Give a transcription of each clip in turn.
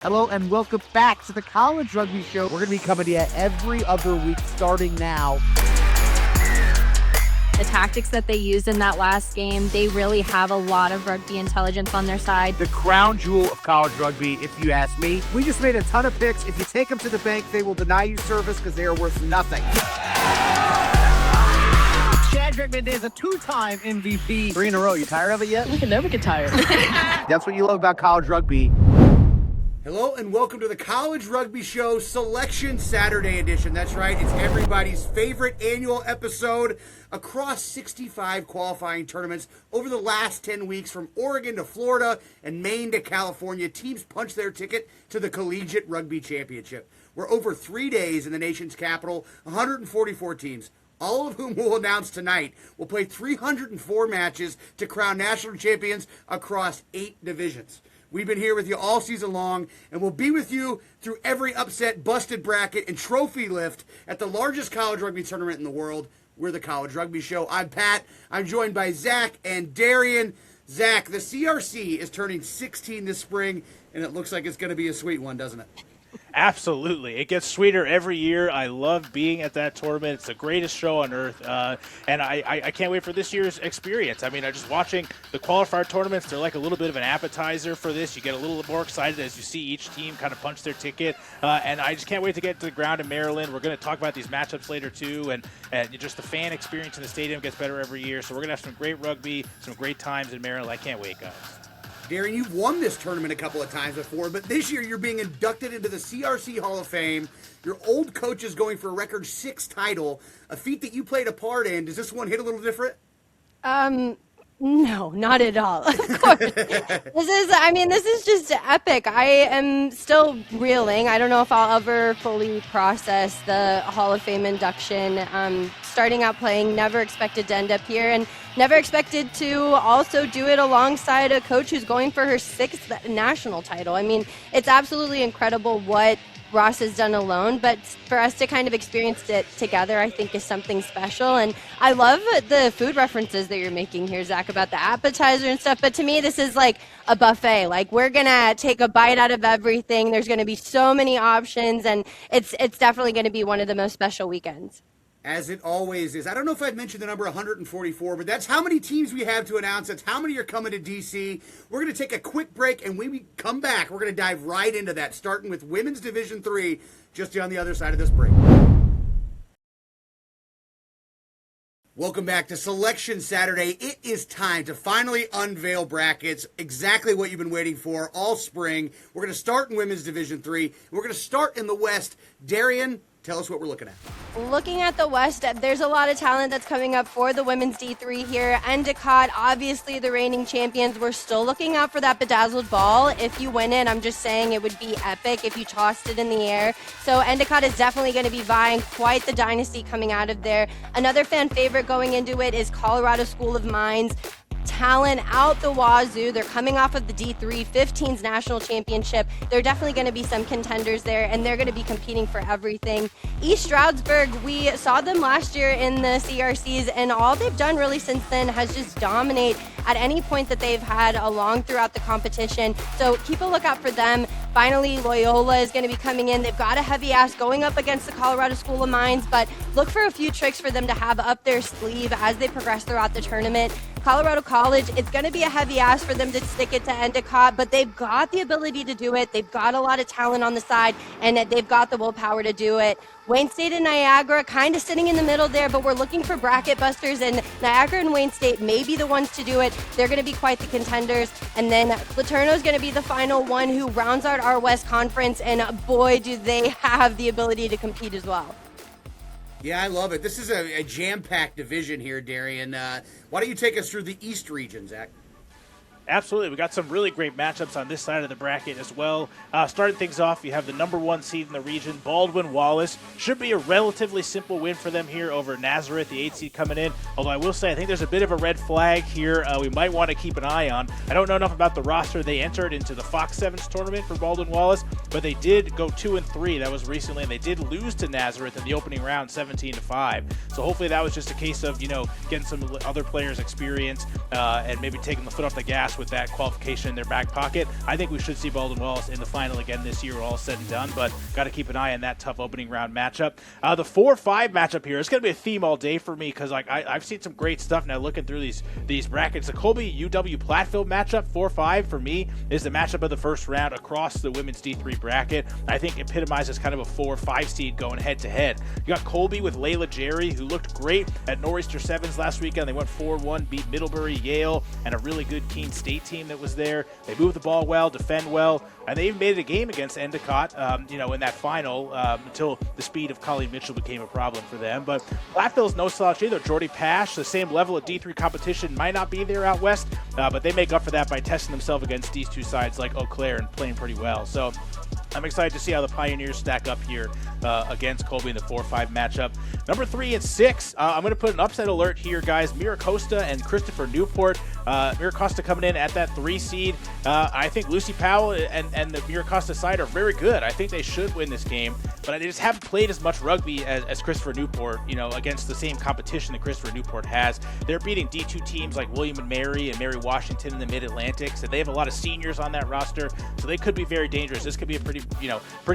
Hello and welcome back to the College Rugby Show. We're going to be coming to you every other week starting now. The tactics that they used in that last game, they really have a lot of rugby intelligence on their side. The crown jewel of college rugby, if you ask me. We just made a ton of picks. If you take them to the bank, they will deny you service because they are worth nothing. Chad Rickman is a two-time MVP. 3 in a row. You tired of it yet? We can never get tired. That's what you love about college rugby. Hello and welcome to the College Rugby Show Selection Saturday edition. That's right, it's everybody's favorite annual episode across 65 qualifying tournaments over the last 10 weeks from Oregon to Florida and Maine to California. Teams punch their ticket to the Collegiate Rugby Championship. We're over 3 days in the nation's capital, 144 teams, all of whom we'll announce tonight, will play 304 matches to crown national champions across 8 divisions. We've been here with you all season long, and we'll be with you through every upset, busted bracket, and trophy lift at the largest college rugby tournament in the world. We're the College Rugby Show. I'm Pat. I'm joined by Zach and Darian. Zach, the CRC is turning 16 this spring, and it looks like it's going to be a sweet one, doesn't it? Absolutely. It gets sweeter every year. I love being at that tournament. It's the greatest show on earth, and I can't wait for this year's experience. I mean, I'm just watching the qualifier tournaments. They're like a little bit of an appetizer for this. You get a little more excited as you see each team kind of punch their ticket, and I just can't wait to get to the ground in Maryland. We're going to talk about these matchups later, too, and just the fan experience in the stadium gets better every year, so we're going to have some great rugby, some great times in Maryland. I can't wait, guys. Darren, you've won this tournament a couple of times before, but this year you're being inducted into the CRC Hall of Fame. Your old coach is going for a record 6th title, a feat that you played a part in. Does this one hit a little different? No, not at all. Of course. This is just epic. I am still reeling. I don't know if I'll ever fully process the Hall of Fame induction. Starting out playing, never expected to end up here, and never expected to also do it alongside a coach who's going for her 6th national title. I mean, it's absolutely incredible what Ross has done alone, but for us to kind of experience it together, I think is something special. And I love the food references that you're making here, Zach, about the appetizer and stuff. But to me, this is like a buffet. Like, we're going to take a bite out of everything. There's going to be so many options, and it's definitely going to be one of the most special weekends. As it always is. I don't know if I've mentioned the number 144, but that's how many teams we have to announce. That's how many are coming to D.C. We're going to take a quick break, and when we come back, we're going to dive right into that, starting with Women's Division III, just on the other side of this break. Welcome back to Selection Saturday. It is time to finally unveil brackets, exactly what you've been waiting for all spring. We're going to start in Women's Division III. We're going to start in the West. Darian, tell us what we're looking at. Looking at the West, there's a lot of talent that's coming up for the women's D3 here. Endicott, obviously the reigning champions. We're still looking out for that bedazzled ball. If you win it, I'm just saying it would be epic if you tossed it in the air. So Endicott is definitely going to be vying, quite the dynasty coming out of there. Another fan favorite going into it is Colorado School of Mines. Talent out the wazoo. They're coming off of the D3 15s national championship. There are definitely going to be some contenders there, and they're going to be competing for everything. East Stroudsburg, we saw them last year in the CRCs, and all they've done really since then has just dominate at any point that they've had along throughout the competition. So keep a lookout for them. Finally, Loyola is going to be coming in. They've got a heavy ass going up against the Colorado School of Mines, but look for a few tricks for them to have up their sleeve as they progress throughout the tournament. Colorado College, it's going to be a heavy ask for them to stick it to Endicott, but they've got the ability to do it. They've got a lot of talent on the side, and they've got the willpower to do it. Wayne State and Niagara kind of sitting in the middle there, but we're looking for bracket busters, and Niagara and Wayne State may be the ones to do it. They're going to be quite the contenders. And then Laterno is going to be the final one who rounds out our West Conference, and boy, do they have the ability to compete as well. Yeah, I love it. This is a jam-packed division here, Darian. Why don't you take us through the East region, Zach? Absolutely. We got some really great matchups on this side of the bracket as well. Starting things off, you have the number 1 seed in the region, Baldwin-Wallace. Should be a relatively simple win for them here over Nazareth, the 8 seed coming in. Although I will say, I think there's a bit of a red flag here we might want to keep an eye on. I don't know enough about the roster. They entered into the Fox Sevens tournament for Baldwin-Wallace, but they did go 2-3. That was recently, and they did lose to Nazareth in the opening round, 17-5. So hopefully that was just a case of, getting some other players' experience. and maybe taking the foot off the gas with that qualification in their back pocket, I think we should see Baldwin Wallace in the final again this year, all said and done, but got to keep an eye on that tough opening round matchup. The 4-5 matchup here, it's going to be a theme all day for me because I've seen some great stuff now looking through these brackets. The Colby UW Platteville matchup, 4-5 for me, is the matchup of the first round across the women's D3 bracket. I think epitomizes kind of a 4-5 seed going head-to-head. You got Colby with Layla Jerry, who looked great at Nor'easter Sevens last weekend. They went 4-1, beat Middlebury, Yale, and a really good Keene State team that was there. They moved the ball well, defend well, and they even made it a game against Endicott, in that final until the speed of Colleen Mitchell became a problem for them. But Platteville's no slouch either. Jordy Pash, the same level of D3 competition, might not be there out west, but they make up for that by testing themselves against these two sides like Eau Claire and playing pretty well. So I'm excited to see how the Pioneers stack up here against Colby in the 4-5 matchup. Number 3 and 6, I'm going to put an upset alert here, guys. Mira Costa and Christopher Newport. Mira Costa coming in at that 3 seed. I think Lucy Powell and the Mira Costa side are very good. I think they should win this game, but they just haven't played as much rugby as Christopher Newport, against the same competition that Christopher Newport has. They're beating D2 teams like William and Mary Washington in the Mid-Atlantic, so they have a lot of seniors on that roster, so they could be very dangerous. This could be a pretty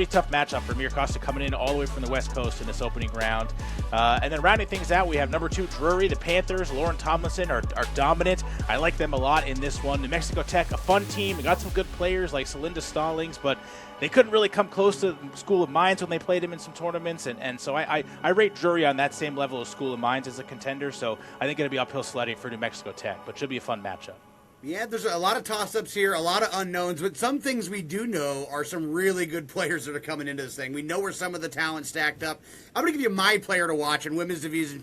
tough matchup for Mira Costa coming in all the way from the West Coast in this opening round. And then rounding things out, we have number 2 Drury. The Panthers, Lauren Tomlinson, are dominant. I like them a lot in this one. New Mexico Tech, a fun team. They got some good players like Celinda Stallings, but they couldn't really come close to School of Mines when they played him in some tournaments, and so I rate Drury on that same level as School of Mines as a contender, so I think it'll be uphill sledding for New Mexico Tech, but should be a fun matchup. Yeah, there's a lot of toss-ups here, a lot of unknowns, but some things we do know are some really good players that are coming into this thing. We know where some of the talent stacked up. I'm going to give you my player to watch in Women's Division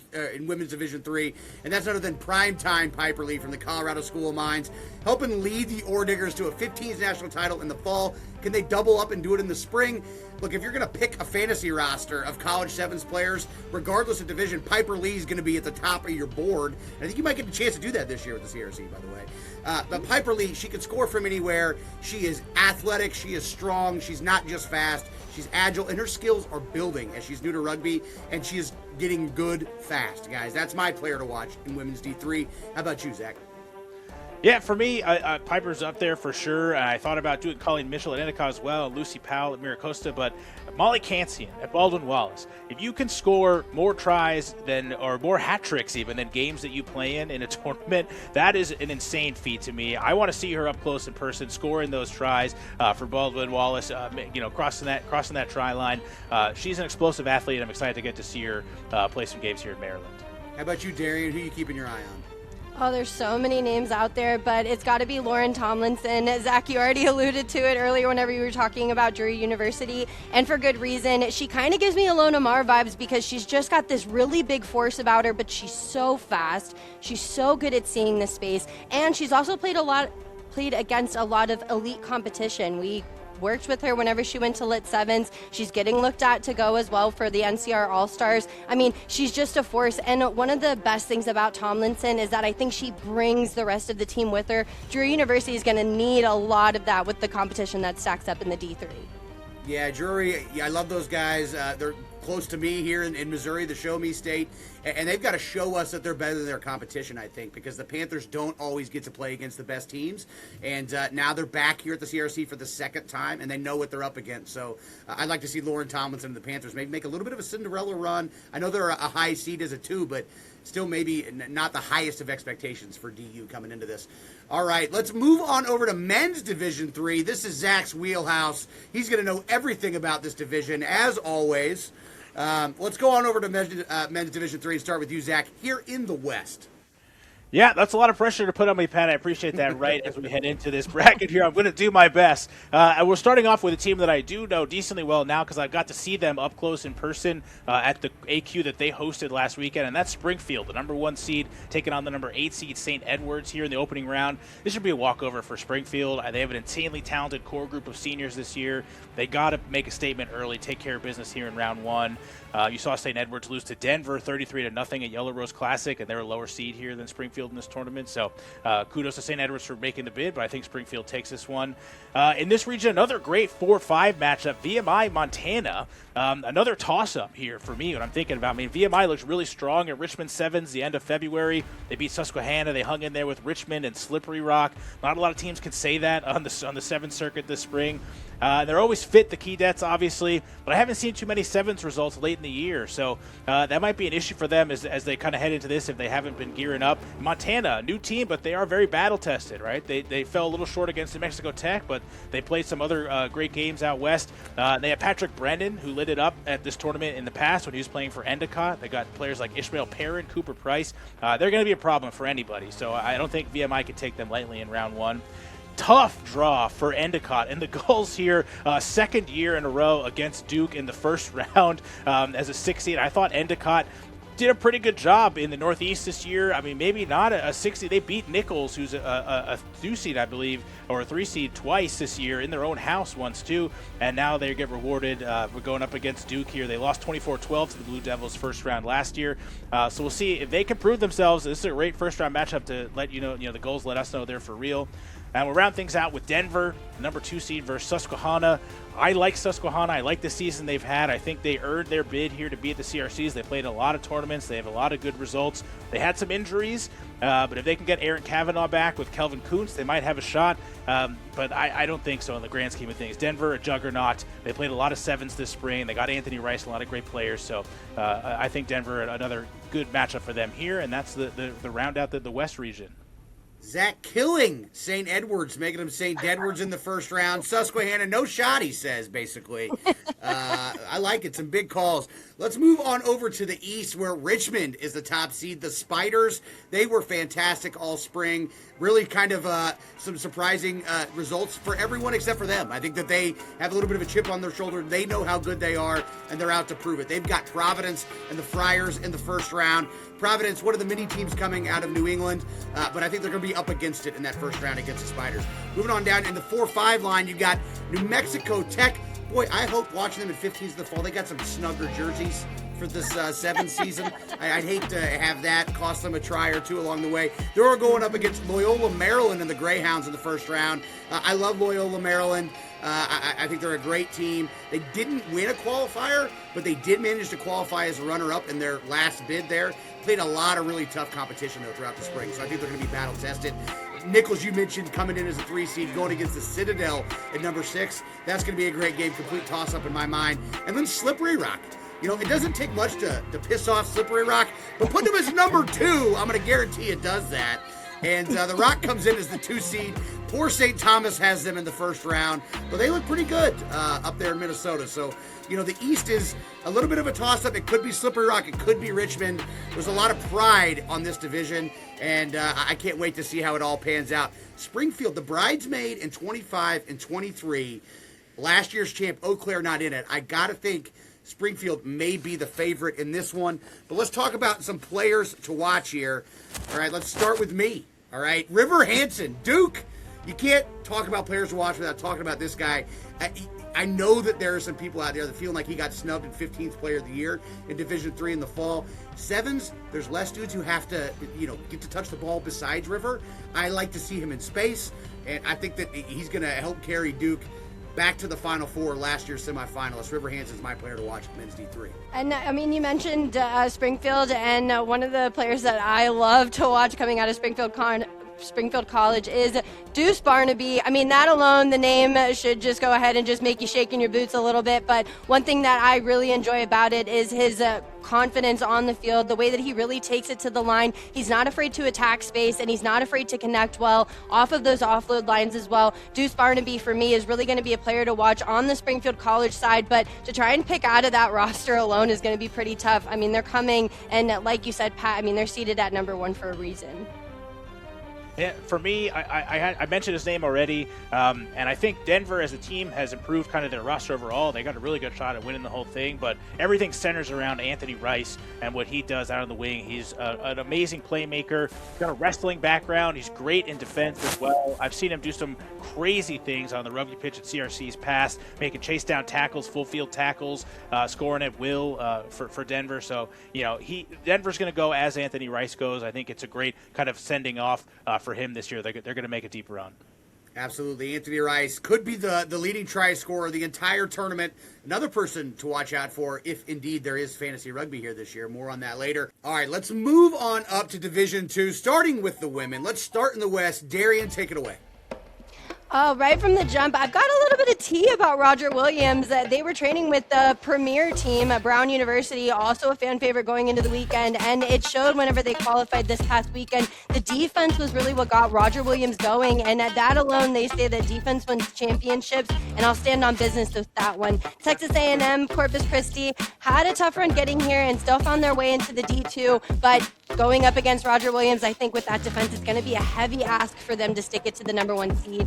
3, and that's none other than primetime Piper Lee from the Colorado School of Mines, helping lead the Ore Diggers to a 15th national title in the fall. Can they double up and do it in the spring? Look, if you're going to pick a fantasy roster of College Sevens players, regardless of division, Piper Lee is going to be at the top of your board. And I think you might get a chance to do that this year with the CRC, by the way. But Piper Lee, she can score from anywhere. She is athletic. She is strong. She's not just fast. She's agile, and her skills are building as she's new to rugby, and she is getting good fast, guys. That's my player to watch in Women's D3. How about you, Zach? Yeah, for me, Piper's up there for sure. I thought about doing Colleen Mitchell at Endicott as well, and Lucy Powell at Mira Costa, but Molly Cancian at Baldwin Wallace. If you can score more tries or more hat tricks even than games that you play in a tournament, that is an insane feat to me. I want to see her up close in person, scoring those tries for Baldwin Wallace. Crossing that try line. She's an explosive athlete. I'm excited to get to see her play some games here in Maryland. How about you, Darian? Who are you keeping your eye on? Oh, there's so many names out there, but it's got to be Lauren Tomlinson. Zach, you already alluded to it earlier whenever you were talking about Drury University, and for good reason. She kind of gives me Alona Mar vibes because she's just got this really big force about her, but she's so fast. She's so good at seeing the space, and she's also played against a lot of elite competition. We worked with her whenever she went to Lit Sevens. She's getting looked at to go as well for the NCR All-Stars. I mean, she's just a force. And one of the best things about Tomlinson is that I think she brings the rest of the team with her. Drury University is going to need a lot of that with the competition that stacks up in the D3. Yeah, Drury, I love those guys. They're close to me here in Missouri, the Show Me State, and they've got to show us that they're better than their competition, I think, because the Panthers don't always get to play against the best teams, and now they're back here at the CRC for the second time, and they know what they're up against. So I'd like to see Lauren Tomlinson and the Panthers maybe make a little bit of a Cinderella run. I know they're a high seed as a 2, but still maybe not the highest of expectations for DU coming into this. All right, let's move on over to Men's Division 3. This is Zach's wheelhouse. He's going to know everything about this division, as always. Let's go on over to Men's Division 3 and start with you, Zach, here in the West. Yeah, that's a lot of pressure to put on me, Pat. I appreciate that right as we head into this bracket here. I'm going to do my best. And we're starting off with a team that I do know decently well now because I got to see them up close in person at the AQ that they hosted last weekend, and that's Springfield, the number 1 seed, taking on the number 8 seed St. Edwards here in the opening round. This should be a walkover for Springfield. They have an insanely talented core group of seniors this year. They got to make a statement early, take care of business here in round 1. You saw St. Edwards lose to Denver 33-0 at Yellow Rose Classic, and they're a lower seed here than Springfield Springfield in this tournament. So kudos to St. Edward's for making the bid, but I think Springfield takes this one. In this region, another great 4-5 matchup, VMI Montana. Another toss-up here for me, what I'm thinking about. I mean, VMI looks really strong at Richmond Sevens the end of February. They beat Susquehanna. They hung in there with Richmond and Slippery Rock. Not a lot of teams can say that on the 7th circuit this spring. They're always fit, the Keydets, obviously, but I haven't seen too many sevens results late in the year, so that might be an issue for them as they kind of head into this if they haven't been gearing up. Montana, new team, but they are very battle-tested, right? They fell a little short against New Mexico Tech, but they played some other great games out west. They have Patrick Brennan, who lit it up at this tournament in the past when he was playing for Endicott. They got players like Ishmael Perrin, Cooper Price. They're going to be a problem for anybody, so I don't think VMI can take them lightly in round one. Tough draw for Endicott, and the Gulls here, second year in a row against Duke in the first round as a 6 seed. I thought Endicott did a pretty good job in the Northeast this year. I mean, maybe not a 6 seed. They beat Nichols, who's a 2 seed, I believe, or a 3 seed twice this year in their own house once too, and now they get rewarded. We're going up against Duke here. They lost 24-12 to the Blue Devils first round last year, so we'll see if they can prove themselves. This is a great first round matchup to let you know the Gulls let us know they're for real. And we'll round things out with Denver, number 2 seed versus Susquehanna. I like Susquehanna. I like the season they've had. I think they earned their bid here to be at the CRCs. They played a lot of tournaments. They have a lot of good results. They had some injuries, but if they can get Aaron Cavanaugh back with Kelvin Kuntz, they might have a shot. But I don't think so in the grand scheme of things. Denver, a juggernaut. They played a lot of sevens this spring. They got Anthony Rice, a lot of great players. So I think Denver, another good matchup for them here, and that's the round out the West region. Zach killing St. Edwards, making him St. Edwards in the first round. Susquehanna, no shot, he says, basically. I like it. Some big calls. Let's move on over to the East, where Richmond is the top seed. The Spiders, they were fantastic all spring. Really kind of some surprising results for everyone except for them. I think that they have a little bit of a chip on their shoulder. They know how good they are, and they're out to prove it. They've got Providence and the Friars in the first round. Providence, one of the mini teams coming out of New England, but I think they're going to be up against it in that first round against the Spiders. Moving on down in the 4-5 line, you got New Mexico Tech. Boy, I hope watching them in 15s of the fall, they got some snugger jerseys for this 7th season. I'd hate to have that cost them a try or two along the way. They're going up against Loyola Maryland and the Greyhounds in the first round. I love Loyola Maryland. I think they're a great team. They didn't win a qualifier, but they did manage to qualify as a runner-up in their last bid there. Played a lot of really tough competition, though, throughout the spring, so I think they're going to be battle-tested. Nichols, you mentioned, coming in as a 3 seed, going against the Citadel at number 6. That's going to be a great game, complete toss-up in my mind. And then Slippery Rock. It doesn't take much to piss off Slippery Rock, but put them as number 2, I'm going to guarantee it does that. And the Rock comes in as the 2 seed. Poor St. Thomas has them in the first round, but they look pretty good up there in Minnesota. So, the East is a little bit of a toss-up. It could be Slippery Rock. It could be Richmond. There's a lot of pride on this division, and I can't wait to see how it all pans out. Springfield, the bridesmaid in 25 and 23. Last year's champ, Eau Claire, not in it. I got to think Springfield may be the favorite in this one. But let's talk about some players to watch here. All right, let's start with me. All right, River Hansen, Duke. You can't talk about players to watch without talking about this guy. I know that there are some people out there that feeling like he got snubbed in 15th Player of the Year in Division III in the fall. Sevens, there's less dudes who have to, get to touch the ball besides River. I like to see him in space, and I think that he's going to help carry Duke back to the Final Four, last year's semifinalist. River Hansen's my player to watch at men's D3. And, you mentioned Springfield, and one of the players that I love to watch coming out of Springfield College is Deuce Barnaby. I mean, that alone, the name should just go ahead and just make you shake in your boots a little bit. But one thing that I really enjoy about it is his confidence on the field, the way that he really takes it to the line. He's not afraid to attack space, and he's not afraid to connect well off of those offload lines as well. Deuce Barnaby, for me, is really going to be a player to watch on the Springfield College side, but to try and pick out of that roster alone is going to be pretty tough. I mean, they're coming, and like you said, Pat, they're seated at number 1 for a reason. Yeah, for me, I mentioned his name already, and I think Denver as a team has improved kind of their roster overall. They got a really good shot at winning the whole thing, but everything centers around Anthony Rice and what he does out on the wing. He's an amazing playmaker. He's got a wrestling background. He's great in defense as well. I've seen him do some crazy things on the rugby pitch at CRC's past, making chase down tackles, full field tackles, scoring at will for Denver. So, Denver's going to go as Anthony Rice goes. I think it's a great kind of sending off for him this year. They're going to make a deep run. Absolutely. Anthony Rice could be the leading try scorer the entire tournament. Another person to watch out for if indeed there is fantasy rugby here this year. More on that later. All right, let's move on up to Division II, starting with the women. Let's start in the West. Darian, take it away. Right from the jump, I've got a little bit of tea about Roger Williams. They were training with the premier team at Brown University, also a fan favorite going into the weekend, and it showed whenever they qualified this past weekend. The defense was really what got Roger Williams going, and at that alone, they say that defense wins championships, and I'll stand on business with that one. Texas A&M, Corpus Christi, had a tough run getting here and still found their way into the D2, but going up against Roger Williams, I think with that defense, it's going to be a heavy ask for them to stick it to the number one seed.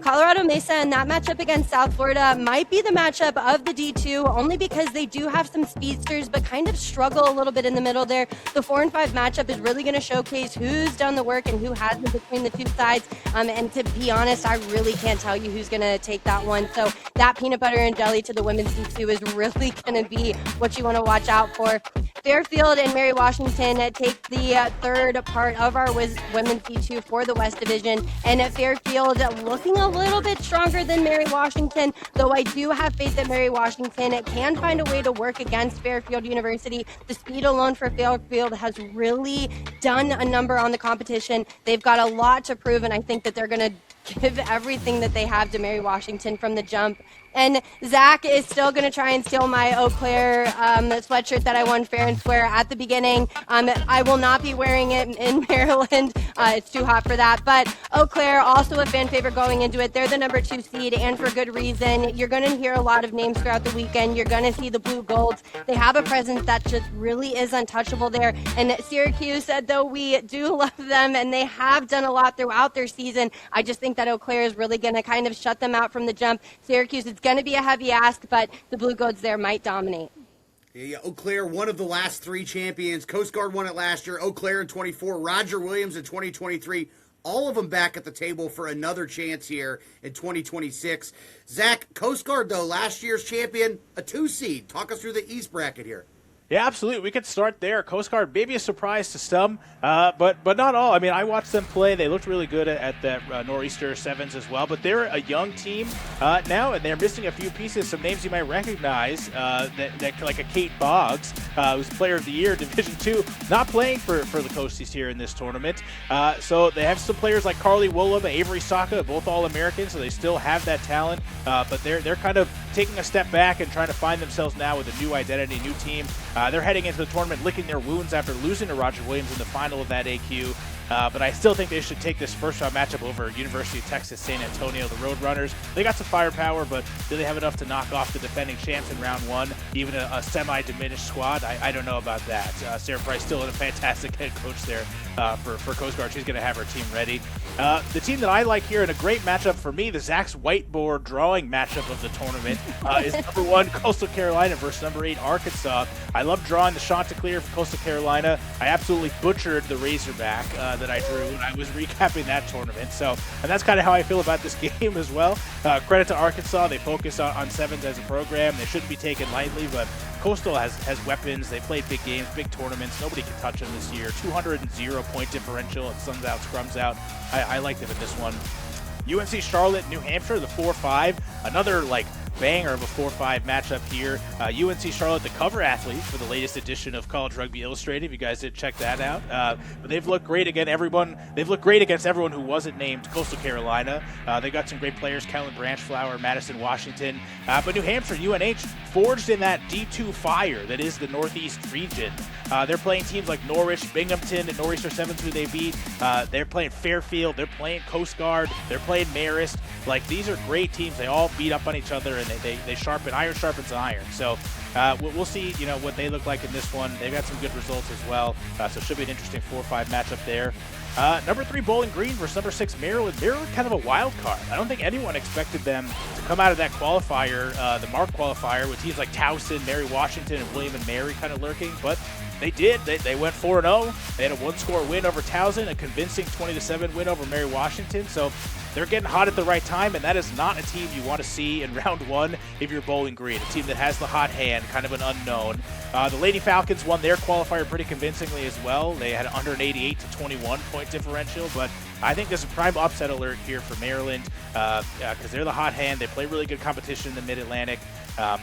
Colorado Mesa and that matchup against South Florida might be the matchup of the D2 only because they do have some speedsters but kind of struggle a little bit in the middle there. The 4 and 5 matchup is really going to showcase who's done the work and who hasn't between the two sides. And to be honest, I really can't tell you who's going to take that one. So that peanut butter and jelly to the women's D2 is really going to be what you want to watch out for. Fairfield and Mary Washington take the third part of our women's D2 for the West Division. And at Fairfield, looking a little bit stronger than Mary Washington, though I do have faith that Mary Washington can find a way to work against Fairfield University. The speed alone for Fairfield has really done a number on the competition. They've got a lot to prove, and I think that they're going to give everything that they have to Mary Washington from the jump. And Zach is still going to try and steal my Eau Claire sweatshirt that I won fair and square at the beginning. I will not be wearing it in Maryland. It's too hot for that. But Eau Claire, also a fan favorite going into it. They're the number 2 seed, and for good reason. You're going to hear a lot of names throughout the weekend. You're going to see the Blue Golds. They have a presence that just really is untouchable there. And Syracuse, though we do love them, and they have done a lot throughout their season, I just think that Eau Claire is really going to kind of shut them out from the jump. Syracuse, it's going to be a heavy ask, but the Blue Golds there might dominate. Yeah, Eau Claire, one of the last 3 champions. Coast Guard won it last year. Eau Claire in 24. Roger Williams in 2023. All of them back at the table for another chance here in 2026. Zach, Coast Guard, though, last year's champion, a 2 seed. Talk us through the East bracket here. Yeah, absolutely. We could start there. Coast Guard, maybe a surprise to some, but not all. I mean, I watched them play. They looked really good at that Nor'easter Sevens as well, but they're a young team now, and they're missing a few pieces, some names you might recognize, that like a Kate Boggs, who's Player of the Year, Division II, not playing for the Coasties here in this tournament. So they have some players like Carly Woolham, Avery Saka, both All-Americans, so they still have that talent, but they're kind of taking a step back and trying to find themselves now with a new identity, new team. They're heading into the tournament licking their wounds after losing to Roger Williams in the final of that AQ. But I still think they should take this first-round matchup over University of Texas San Antonio, the Roadrunners. They got some firepower, but do they have enough to knock off the defending champs in round 1, even a semi-diminished squad? I don't know about that. Sarah Price still a fantastic head coach there for Coast Guard. She's going to have her team ready. The team that I like here, and a great matchup for me, the Zach's whiteboard drawing matchup of the tournament, is number 1 Coastal Carolina versus number 8 Arkansas. I love drawing the Chanticleer for Coastal Carolina. I absolutely butchered the Razorback that I drew when I was recapping that tournament. So, and that's kind of how I feel about this game as well. Credit to Arkansas. They focus on sevens as a program. They shouldn't be taken lightly, but Coastal has weapons. They played big games, big tournaments. Nobody can touch them this year. 200 point differential. It suns out, scrums out. I like them in this one. UNC Charlotte, New Hampshire, the 4-5. Another banger of a 4-5 matchup here. UNC Charlotte, the cover athlete for the latest edition of College Rugby Illustrated. If you guys did check that out, but they've looked great against everyone who wasn't named Coastal Carolina. They got some great players: Kellen Branchflower, Madison Washington. But New Hampshire, UNH, forged in that D2 fire that is the Northeast region. They're playing teams like Norwich, Binghamton, and Nor'easter Sevens, who they beat. They're playing Fairfield. They're playing Coast Guard. They're playing Marist. These are great teams. They all beat up on each other, and they sharpen. Iron sharpens iron. So we'll see, what they look like in this one. They've got some good results as well. So it should be an interesting 4-5 matchup there. Number 3, Bowling Green versus number 6, Maryland. Maryland kind of a wild card. I don't think anyone expected them to come out of that qualifier, the MARC qualifier, with teams like Towson, Mary Washington, and William and Mary kind of lurking, but they did. They went 4-0. They had a one-score win over Towson, a convincing 20-7 win over Mary Washington. So they're getting hot at the right time, and that is not a team you want to see in round 1 if you're Bowling Green, a team that has the hot hand, kind of an unknown. The Lady Falcons won their qualifier pretty convincingly as well. They had an 188-21 point differential, but I think there's a prime upset alert here for Maryland because they're the hot hand. They play really good competition in the Mid-Atlantic.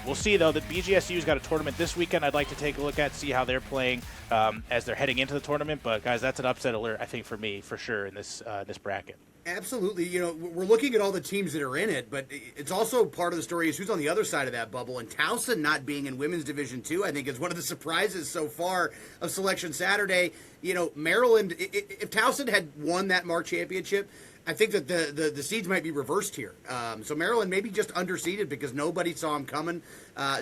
We'll see, though, that BGSU's got a tournament this weekend I'd like to take a look at, see how they're playing as they're heading into the tournament. But, guys, that's an upset alert, I think, for me, for sure, in this bracket. Absolutely. You know, we're looking at all the teams that are in it, but it's also part of the story is who's on the other side of that bubble. And Towson not being in Women's Division II, I think, is one of the surprises so far of Selection Saturday. You know, Maryland, if Towson had won that MARC championship, I think that the seeds might be reversed here. So Maryland maybe just underseeded because nobody saw them coming.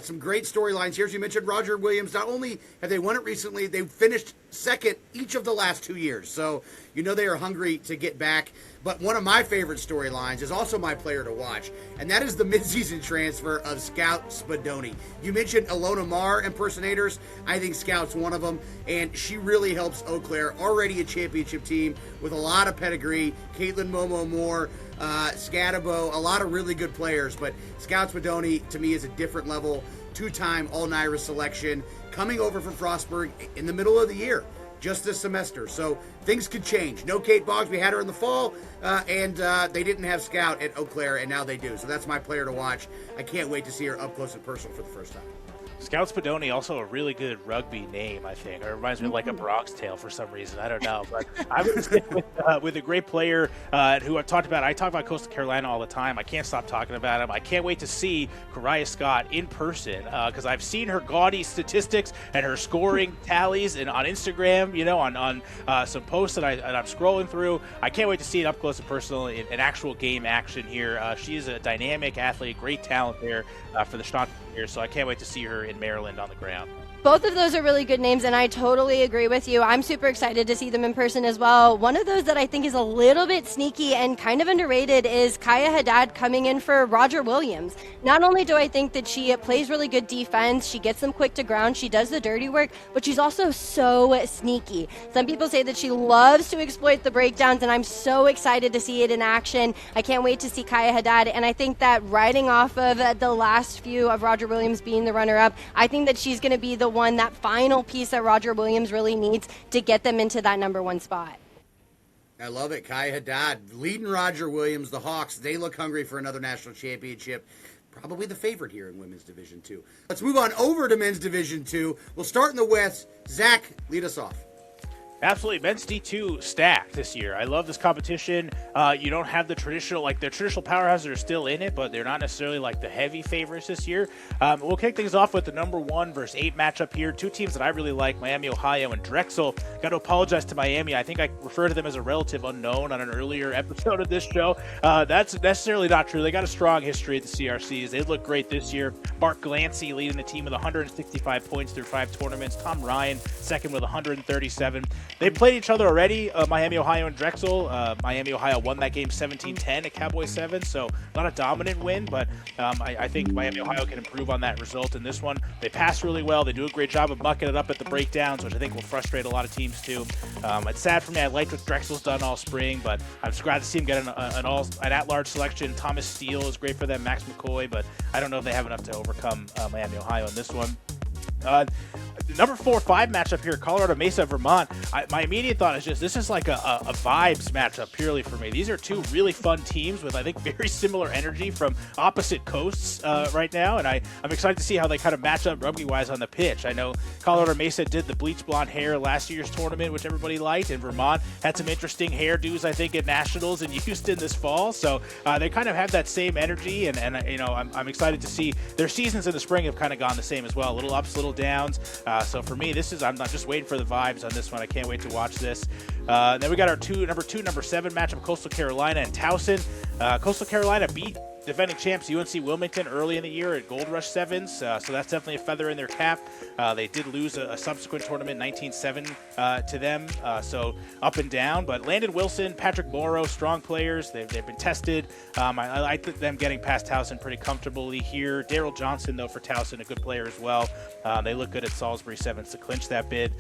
Some great storylines here. As you mentioned, Roger Williams, not only have they won it recently, they've finished second each of the last 2 years. So you know they are hungry to get back. But one of my favorite storylines is also my player to watch, and that is the midseason transfer of Scout Spadoni. You mentioned Ilona Marr impersonators. I think Scout's one of them, and she really helps Eau Claire, already a championship team with a lot of pedigree. Caitlin Momo Moore, Scatabo, a lot of really good players, but Scout Spadoni, to me, is a different level. 2-time All-Naira selection, coming over from Frostburg in the middle of the year. Just this semester. So things could change. No Kate Boggs. We had her in the fall, and they didn't have Scout at Eau Claire, and now they do. So that's my player to watch. I can't wait to see her up close and personal for the first time. Scout Spadoni, also a really good rugby name, I think. It reminds me of like a Bronx Tale for some reason. I don't know. But I'm going to stick with a great player who I've talked about. I talk about Coastal Carolina all the time. I can't stop talking about him. I can't wait to see Kariah Scott in person because I've seen her gaudy statistics and her scoring tallies and on Instagram, you know, on some posts that I'm scrolling through. I can't wait to see it up close and personal in actual game action here. She's a dynamic athlete, great talent there for the Stockton here, so I can't wait to see her in Maryland on the ground. Both of those are really good names, and I totally agree with you. I'm super excited to see them in person as well. One of those that I think is a little bit sneaky and kind of underrated is Kaya Haddad coming in for Roger Williams. Not only do I think that she plays really good defense, she gets them quick to ground, she does the dirty work, but she's also so sneaky. Some people say that she loves to exploit the breakdowns, and I'm so excited to see it in action. I can't wait to see Kaya Haddad, and I think that riding off of the last few of Roger Williams being the runner-up, I think that she's going to be the one, that final piece that Roger Williams really needs to get them into that number 1 spot. I love it. Kaya Haddad leading Roger Williams. The Hawks, they look hungry for another national championship. Probably the favorite here in Women's Division II. Let's move on over to Men's Division II. We'll start in the West. Zach, lead us off. Absolutely. Men's D2 stacked this year. I love this competition. You don't have the traditional powerhouses are still in it, but they're not necessarily like the heavy favorites this year. We'll kick things off with the number 1 versus 8 matchup here. Two teams that I really like, Miami, Ohio, and Drexel. Got to apologize to Miami. I think I referred to them as a relative unknown on an earlier episode of this show. That's necessarily not true. They got a strong history at the CRCs. They look great this year. Mark Glancy leading the team with 165 points through 5 tournaments. Tom Ryan second with 137. They played each other already, Miami, Ohio, and Drexel. Miami, Ohio won that game 17-10 at Cowboy 7, so not a dominant win, but I think Miami, Ohio can improve on that result in this one. They pass really well. They do a great job of mucking it up at the breakdowns, which I think will frustrate a lot of teams too. It's sad for me. I liked what Drexel's done all spring, but I'm just glad to see him get an at-large selection. Thomas Steele is great for them, Max McCoy, but I don't know if they have enough to overcome Miami, Ohio in this one. Number 4-5 matchup here, Colorado Mesa, Vermont. My immediate thought is just this is like a vibes matchup purely for me. These are two really fun teams with, I think, very similar energy from opposite coasts right now, and I'm excited to see how they kind of match up rugby-wise on the pitch. I know Colorado Mesa did the bleach blonde hair last year's tournament, which everybody liked, and Vermont had some interesting hairdos, I think, at Nationals in Houston this fall, so they kind of have that same energy, and you know, I'm excited to see their seasons in the spring have kind of gone the same as well. Little ups, little downs. So for me, I'm not just waiting for the vibes on this one. I can't wait to watch this. Then we got our number 2, number 7 matchup, Coastal Carolina and Towson. Coastal Carolina beat defending champs UNC Wilmington early in the year at Gold Rush Sevens, so that's definitely a feather in their cap. They did lose a subsequent tournament, 19-7, to them, so up and down. But Landon Wilson, Patrick Morrow, strong players. They've been tested. I like them getting past Towson pretty comfortably here. Daryl Johnson, though, for Towson, a good player as well. They look good at Salisbury Sevens to clinch that bid.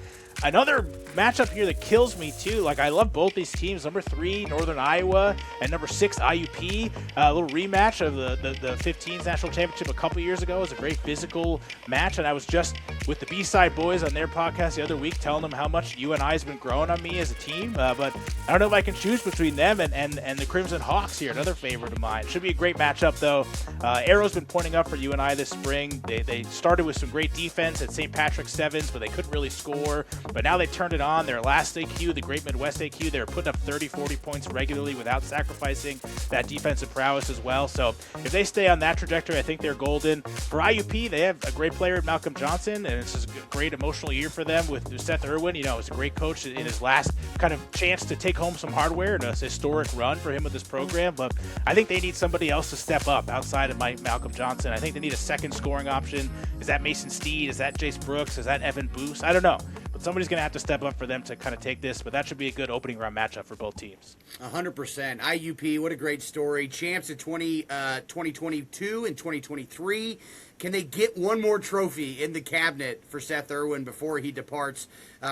Another matchup here that kills me, too. Like, I love both these teams. Number 3, Northern Iowa, and number 6, IUP. A little rematch of the 15s National Championship a couple years ago. It was a great physical match, and I was just with the B-Side boys on their podcast the other week telling them how much UNI has been growing on me as a team. But I don't know if I can choose between them and the Crimson Hawks here, another favorite of mine. Should be a great matchup, though. Arrow's been pointing up for UNI this spring. They started with some great defense at St. Patrick's Sevens, but they couldn't really score. But now they turned it on. Their last AQ, the Great Midwest AQ, they were putting up 30, 40 points regularly without sacrificing that defensive prowess as well. So if they stay on that trajectory, I think they're golden. For IUP, they have a great player, Malcolm Johnson, and it's a great emotional year for them with Seth Irwin. You know, it's a great coach in his last kind of chance to take home some hardware and a historic run for him with this program. But I think they need somebody else to step up outside of Malcolm Johnson. I think they need a second scoring option. Is that Mason Steed? Is that Jace Brooks? Is that Evan Boose? I don't know. But somebody's going to have to step up for them to kind of take this. But that should be a good opening round matchup for both teams. 100%. IUP, what a great story. Champs in 2022 and 2023. Can they get one more trophy in the cabinet for Seth Irwin before he departs,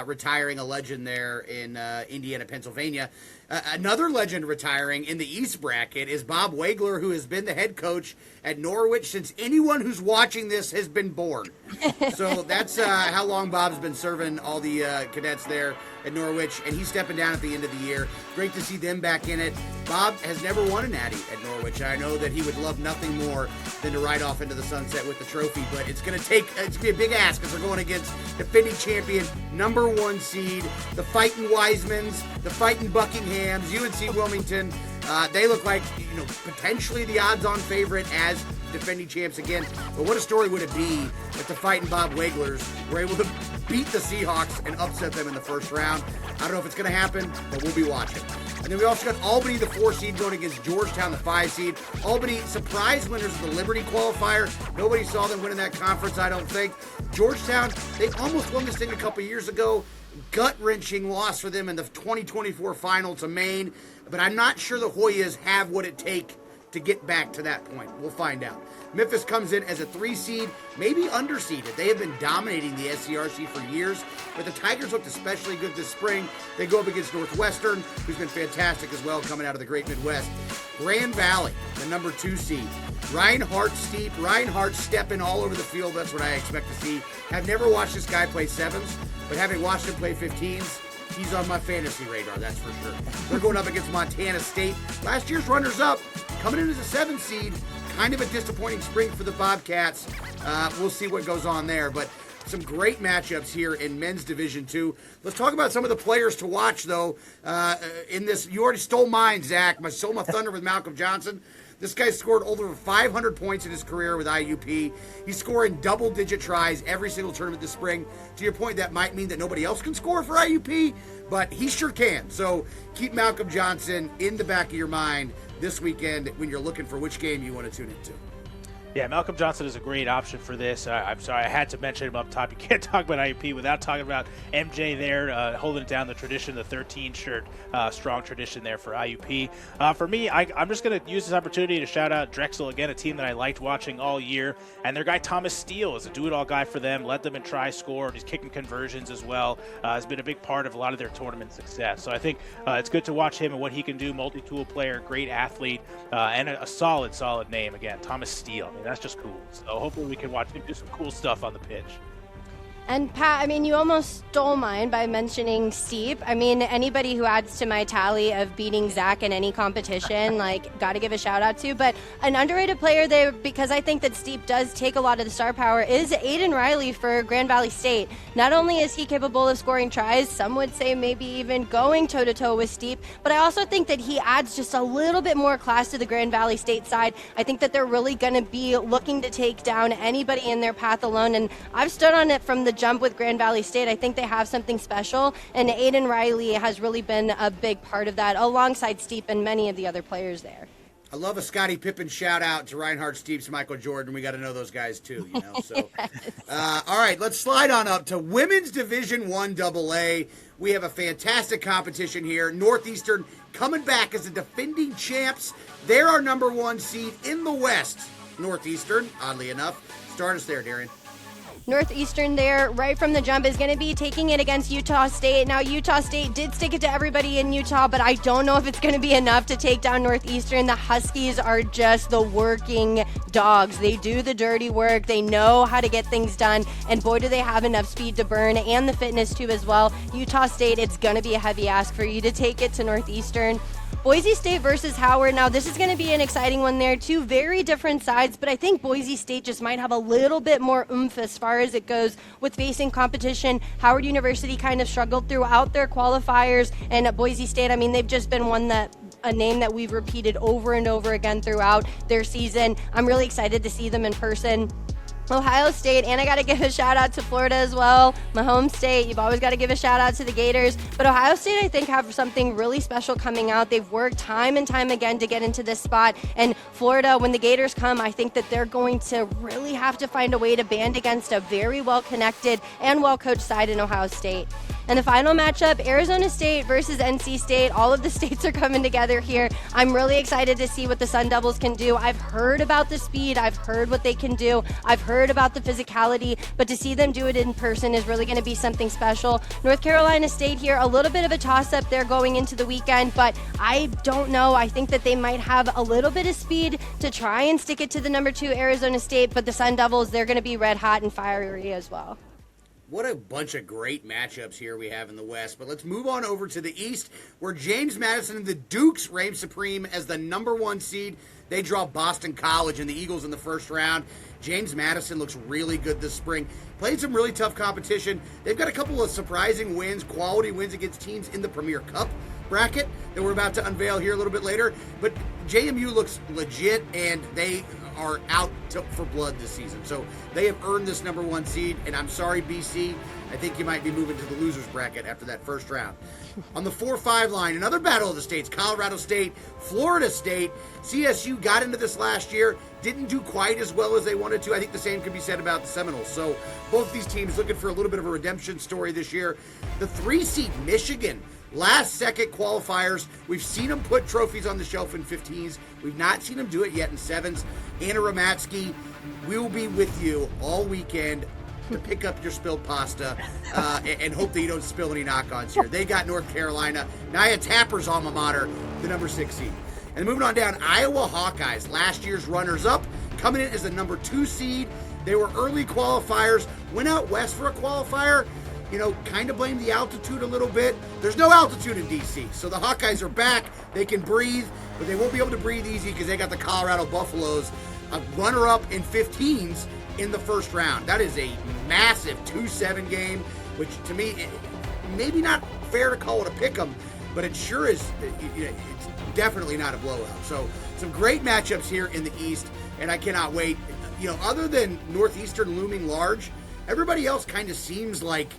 retiring a legend there in Indiana, Pennsylvania? Another legend retiring in the East bracket is Bob Wagler, who has been the head coach at Norwich since anyone who's watching this has been born. So that's how long Bob's been serving all the cadets there at Norwich, and he's stepping down at the end of the year. Great to see them back in it. Bob has never won a natty at Norwich. I know that he would love nothing more than to ride off into the sunset with the trophy, but it's going to be a big ask because they're going against defending champion, number 1 seed, the fighting Wisemans, the fighting Buckinghams, UNC Wilmington. They look like, potentially the odds-on favorite as defending champs again. But what a story would it be if the fighting Bob Waglers were able to beat the Seahawks and upset them in the first round? I don't know if it's going to happen, but we'll be watching. And then we also got Albany, the 4 seed, going against Georgetown, the 5 seed. Albany, surprise winners of the Liberty qualifier. Nobody saw them winning that conference, I don't think. Georgetown, they almost won this thing a couple years ago. Gut-wrenching loss for them in the 2024 final to Maine. But I'm not sure the Hoyas have what it takes to get back to that point. We'll find out. Memphis comes in as a 3 seed, maybe underseeded. They have been dominating the SCRC for years, but the Tigers looked especially good this spring. They go up against Northwestern, who's been fantastic as well, coming out of the Great Midwest. Grand Valley, the number 2 seed. Reinhardt Steep. Reinhardt stepping all over the field. That's what I expect to see. I've never watched this guy play 7s, but having watched him play 15s, he's on my fantasy radar, that's for sure. They're going up against Montana State. Last year's runners-up, coming in as a 7 seed. Kind of a disappointing spring for the Bobcats. We'll see what goes on there. But some great matchups here in men's Division II. Let's talk about some of the players to watch, though, in this. You already stole mine, Zach. I stole my thunder with Malcolm Johnson. This guy scored over 500 points in his career with IUP. He's scoring double-digit tries every single tournament this spring. To your point, that might mean that nobody else can score for IUP, but he sure can. So keep Malcolm Johnson in the back of your mind this weekend when you're looking for which game you want to tune into. Yeah, Malcolm Johnson is a great option for this. I'm sorry, I had to mention him up top. You can't talk about IUP without talking about MJ there, holding down the tradition, the 13 shirt, strong tradition there for IUP. For me, I'm just going to use this opportunity to shout out Drexel, again, a team that I liked watching all year. And their guy Thomas Steele is a do-it-all guy for them, led them in try-score, and he's kicking conversions as well. Has been a big part of a lot of their tournament success. So I think it's good to watch him and what he can do, multi-tool player, great athlete, and a solid name, again, Thomas Steele. That's just cool. So hopefully we can watch him do some cool stuff on the pitch. And Pat, you almost stole mine by mentioning Steep. Anybody who adds to my tally of beating Zach in any competition, got to give a shout out to. But an underrated player there, because I think that Steep does take a lot of the star power, is Aiden Riley for Grand Valley State. Not only is he capable of scoring tries, some would say maybe even going toe-to-toe with Steep, but I also think that he adds just a little bit more class to the Grand Valley State side. I think that they're really going to be looking to take down anybody in their path alone, and I've stood on it from the jump with Grand Valley State. I think they have something special, and Aiden Riley has really been a big part of that, alongside Steep and many of the other players there. I love a Scottie Pippen shout out to Reinhard Steeps, Michael Jordan. We got to know those guys too, you know. So, all right, let's slide on up to Women's Division I AA. We have a fantastic competition here. Northeastern coming back as the defending champs. They're our number 1 seed in the West. Northeastern, oddly enough. Start us there, Darian. Northeastern there, right from the jump, is going to be taking it against Utah State. Now, Utah State did stick it to everybody in Utah, but I don't know if it's going to be enough to take down Northeastern. The Huskies are just the working dogs. They do the dirty work. They know how to get things done, and boy, do they have enough speed to burn and the fitness too as well. Utah State, it's going to be a heavy ask for you to take it to Northeastern. Boise State versus Howard. Now, this is going to be an exciting one there. Two very different sides, but I think Boise State just might have a little bit more oomph as far as it goes with facing competition. Howard University kind of struggled throughout their qualifiers, and at Boise State, I mean, they've just been a name that we've repeated over and over again throughout their season. I'm really excited to see them in person. Ohio State, and I got to give a shout out to Florida as well, my home state. You've always got to give a shout out to the Gators, but Ohio State, I think, have something really special coming out. They've worked time and time again to get into this spot, and Florida, when the Gators come, I think that they're going to really have to find a way to band against a very well-connected and well-coached side in Ohio State. And the final matchup, Arizona State versus NC State. All of the states are coming together here. I'm really excited to see what the Sun Devils can do. I've heard about the speed. I've heard what they can do. I've heard about the physicality, but to see them do it in person is really going to be something special. North Carolina State here, a little bit of a toss-up there going into the weekend, but I don't know. I think that they might have a little bit of speed to try and stick it to the number 2 Arizona State, but the Sun Devils, they're going to be red hot and fiery as well. What a bunch of great matchups here we have in the West. But let's move on over to the East, where James Madison and the Dukes reign supreme as the number 1 seed. They draw Boston College and the Eagles in the first round. James Madison looks really good this spring. Played some really tough competition. They've got a couple of surprising wins, quality wins against teams in the Premier Cup bracket that we're about to unveil here a little bit later. But JMU looks legit, and they are out for blood this season. So they have earned this number 1 seed, and I'm sorry, BC. I think you might be moving to the losers bracket after that first round. On the 4-5 line, another battle of the states, Colorado State, Florida State. CSU got into this last year, didn't do quite as well as they wanted to. I think the same could be said about the Seminoles. So both these teams looking for a little bit of a redemption story this year. The 3-seed Michigan, last-second qualifiers. We've seen them put trophies on the shelf in 15s. We've not seen them do it yet in 7s. Anna Ramatsky will be with you all weekend to pick up your spilled pasta and hope that you don't spill any knock-ons here. They got North Carolina. Nia Tapper's alma mater, the number 6 seed. And moving on down, Iowa Hawkeyes, last year's runners-up, coming in as the number 2 seed. They were early qualifiers, went out west for a qualifier, you know, kind of blame the altitude a little bit. There's no altitude in D.C., so the Hawkeyes are back. They can breathe, but they won't be able to breathe easy because they got the Colorado Buffaloes, a runner-up in 15s in the first round. That is a massive 2-7 game, which to me, maybe not fair to call it a pick'em, but it sure is, it's definitely not a blowout. So some great matchups here in the East, and I cannot wait. You know, other than Northeastern looming large, everybody else kind of seems like,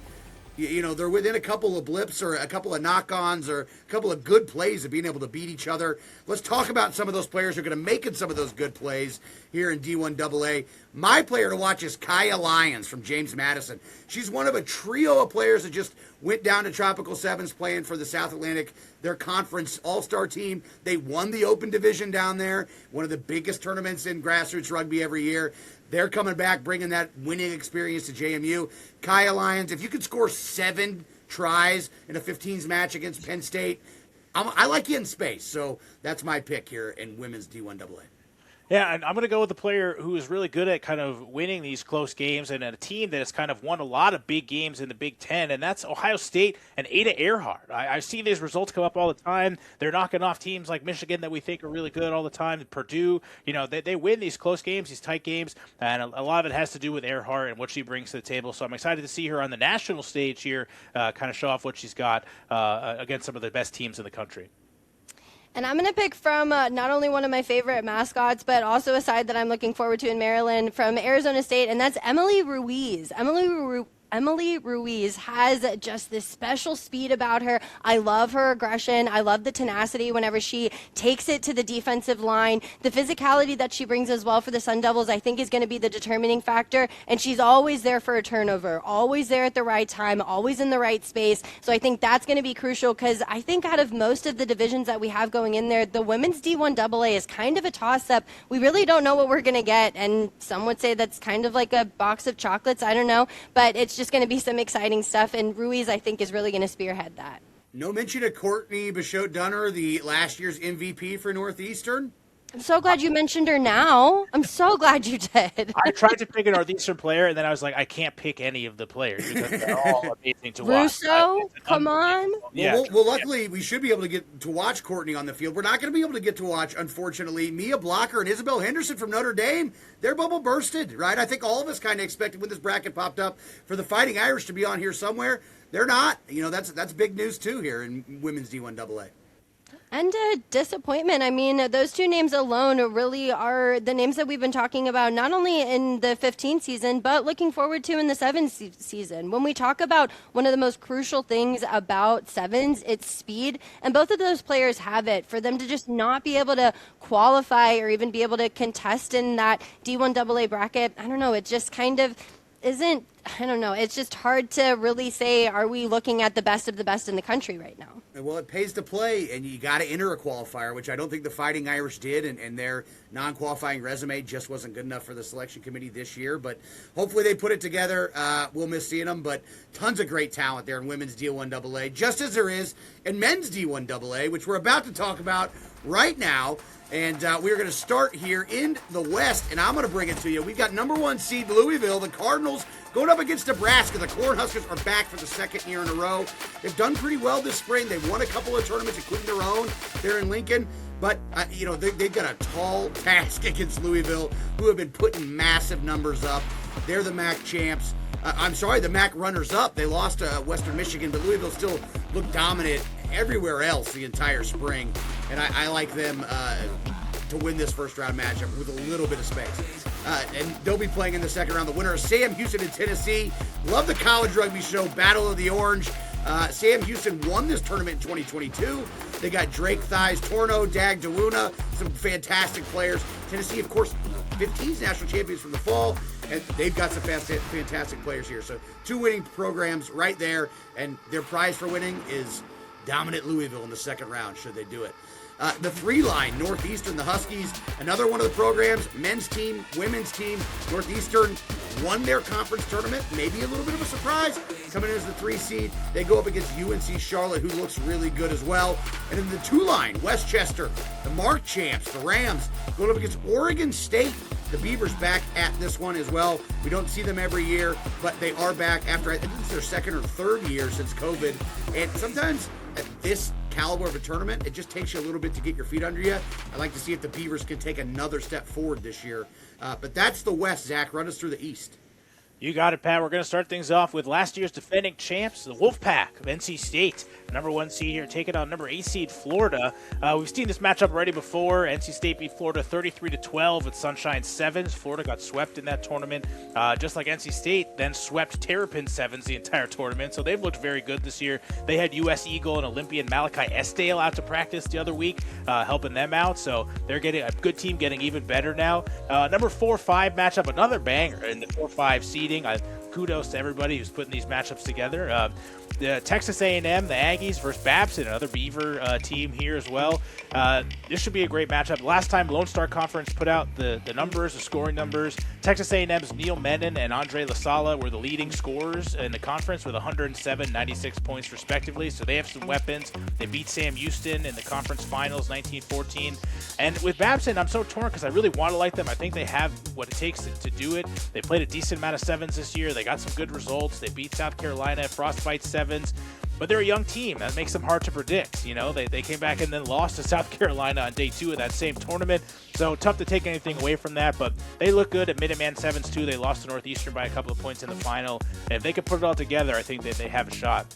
you know, they're within a couple of blips or a couple of knock-ons or a couple of good plays of being able to beat each other. Let's talk about some of those players who are going to make it some of those good plays here in D1 AA. My player to watch is Kaya Lyons from James Madison. She's one of a trio of players that just went down to Tropical Sevens playing for the South Atlantic, their conference all-star team. They won the Open Division down there, one of the biggest tournaments in grassroots rugby every year. They're coming back, bringing that winning experience to JMU. Kaya Lyons, if you could score 7 tries in a 15s match against Penn State, I like you in space. So that's my pick here in women's D1 AA. Yeah, and I'm going to go with the player who is really good at kind of winning these close games and a team that has kind of won a lot of big games in the Big Ten, and that's Ohio State and Ada Earhart. I see these results come up all the time. They're knocking off teams like Michigan that we think are really good all the time. Purdue, you know, they win these close games, these tight games, and a lot of it has to do with Earhart and what she brings to the table. So I'm excited to see her on the national stage here, kind of show off what she's got against some of the best teams in the country. And I'm going to pick from not only one of my favorite mascots, but also a side that I'm looking forward to in Maryland from Arizona State, and that's Emily Ruiz. Emily Ruiz has just this special speed about her. I love her aggression. I love the tenacity whenever she takes it to the defensive line. The physicality that she brings as well for the Sun Devils, I think, is going to be the determining factor. And she's always there for a turnover, always there at the right time, always in the right space. So I think that's going to be crucial, because I think out of most of the divisions that we have going in there, the women's D1AA is kind of a toss-up. We really don't know what we're going to get, and some would say that's kind of like a box of chocolates. I don't know, but it's just going to be some exciting stuff, and Ruiz, I think, is really going to spearhead that. No mention of Courtney Bichotte-Dunner, the last year's MVP for Northeastern. I'm so glad you mentioned her now. I'm so glad you did. I tried to pick a Northeastern player, and then I was like, I can't pick any of the players because they're all amazing to watch. Russo, come on. Yeah. Well, luckily, we should be able to get to watch Courtney on the field. We're not going to be able to get to watch, unfortunately, Mia Blocker and Isabel Henderson from Notre Dame. Their bubble bursted, right? I think all of us kind of expected when this bracket popped up for the Fighting Irish to be on here somewhere. They're not. That's big news, too, here in women's D1AA. And a disappointment. I mean, those two names alone really are the names that we've been talking about, not only in the 15th season, but looking forward to in the 7th season. When we talk about one of the most crucial things about sevens, it's speed. And both of those players have it. For them to just not be able to qualify or even be able to contest in that D1AA bracket, I don't know, it just kind of isn't, I don't know, it's just hard to really say, are we looking at the best of the best in the country right now? Well, it pays to play, and you got to enter a qualifier, which I don't think the Fighting Irish did, and their non-qualifying resume just wasn't good enough for the selection committee this year. But hopefully they put it together. We'll miss seeing them, but tons of great talent there in women's D1AA, just as there is in men's D1AA, which we're about to talk about right now. And we're going to start here in the West, and I'm going to bring it to you. We've got number 1 seed Louisville, the Cardinals, going up against Nebraska. The Cornhuskers are back for the second year in a row. They've done pretty well this spring. They've won a couple of tournaments, including their own there in Lincoln. But, they've got a tall task against Louisville, who have been putting massive numbers up. They're the MAC champs. The MAC runners-up. They lost to Western Michigan, but Louisville still looked dominant everywhere else the entire spring. And I like them to win this first-round matchup with a little bit of space. And they'll be playing in the second round. The winner is Sam Houston in Tennessee. Love the College Rugby Show, Battle of the Orange. Sam Houston won this tournament in 2022. They got Drake Thies, Torno, Dag Dawuna, some fantastic players. Tennessee, of course, 15's national champions from the fall, and they've got some fantastic players here. So 2 winning programs right there, and their prize for winning is dominant Louisville in the second round, should they do it. The 3-line, Northeastern, the Huskies, another one of the programs, men's team, women's team. Northeastern won their conference tournament, maybe a little bit of a surprise, coming in as the 3 seed. They go up against UNC Charlotte, who looks really good as well. And then the 2-line, Westchester, the Mark champs, the Rams, going up against Oregon State. The Beavers back at this one as well. We don't see them every year, but they are back after, I think it's their second or third year since COVID. And sometimes at this caliber of a tournament, it just takes you a little bit to get your feet under you. I'd like to see if the Beavers can take another step forward this year. But that's the West, Zach. Run us through the East. You got it, Pat. We're going to start things off with last year's defending champs, the Wolfpack of NC State. Number 1 seed here, taking on number 8 seed Florida. We've seen this matchup already before. NC State beat Florida 33-12 with Sunshine Sevens. Florida got swept in that tournament, just like NC State then swept Terrapin Sevens the entire tournament. So they've looked very good this year. They had U.S. Eagle and Olympian Malachi Esdale out to practice the other week, helping them out. So they're getting a good team, getting even better now. Number 4-5 matchup, another banger in the 4-5 seeding. Kudos to everybody who's putting these matchups together. The Texas A&M, the Aggies versus Babson, another Beaver team here as well. This should be a great matchup. Last time Lone Star Conference put out the numbers, the scoring numbers. Texas A&M's Neil Menon and Andre LaSala were the leading scorers in the conference with 107, 96 points respectively. So they have some weapons. They beat Sam Houston in the conference finals 1914. And with Babson, I'm so torn because I really want to like them. I think they have what it takes to do it. They played a decent amount of sevens this year. They got some good results. They beat South Carolina, Frostbite sevens. But they're a young team. That makes them hard to predict. They came back and then lost to South Carolina on day 2 of that same tournament. So tough to take anything away from that. But they look good at Minuteman Sevens too. They lost to Northeastern by a couple of points in the final. And if they could put it all together, I think that they have a shot.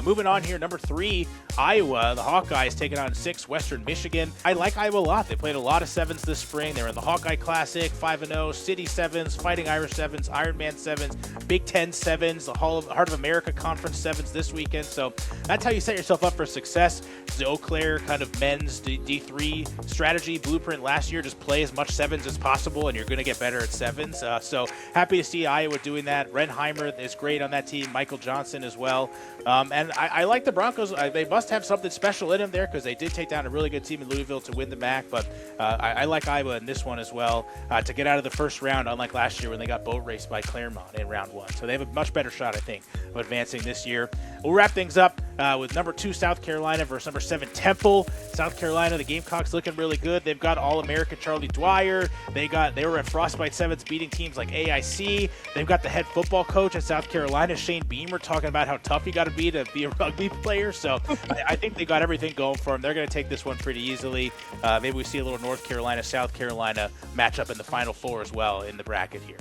Moving on here, number 3, Iowa, the Hawkeyes taking on 6 Western Michigan. I like Iowa a lot. They played a lot of 7s this spring. They were in the Hawkeye Classic, 5-0, City 7s, Fighting Irish 7s, Ironman 7s, Big Ten 7s, the Heart of America Conference 7s this weekend. So that's how you set yourself up for success. The Eau Claire kind of men's D3 strategy blueprint last year, just play as much 7s as possible and you're going to get better at 7s. So happy to see Iowa doing that. Renheimer is great on that team, Michael Johnson as well. And I like the Broncos. They must have something special in them there because they did take down a really good team in Louisville to win the MAC, but I like Iowa in this one as well to get out of the first round, unlike last year when they got boat raced by Claremont in round 1. So they have a much better shot, I think, of advancing this year. We'll wrap things up with number 2 South Carolina versus number 7 Temple. South Carolina, the Gamecocks looking really good. They've got All-American Charlie Dwyer. They were at Frostbite 7s beating teams like AIC. They've got the head football coach at South Carolina, Shane Beamer, talking about how tough you got to be a rugby player. So I think they got everything going for them. They're going to take this one pretty easily. Maybe we see a little North Carolina, South Carolina matchup in the Final Four as well in the bracket here.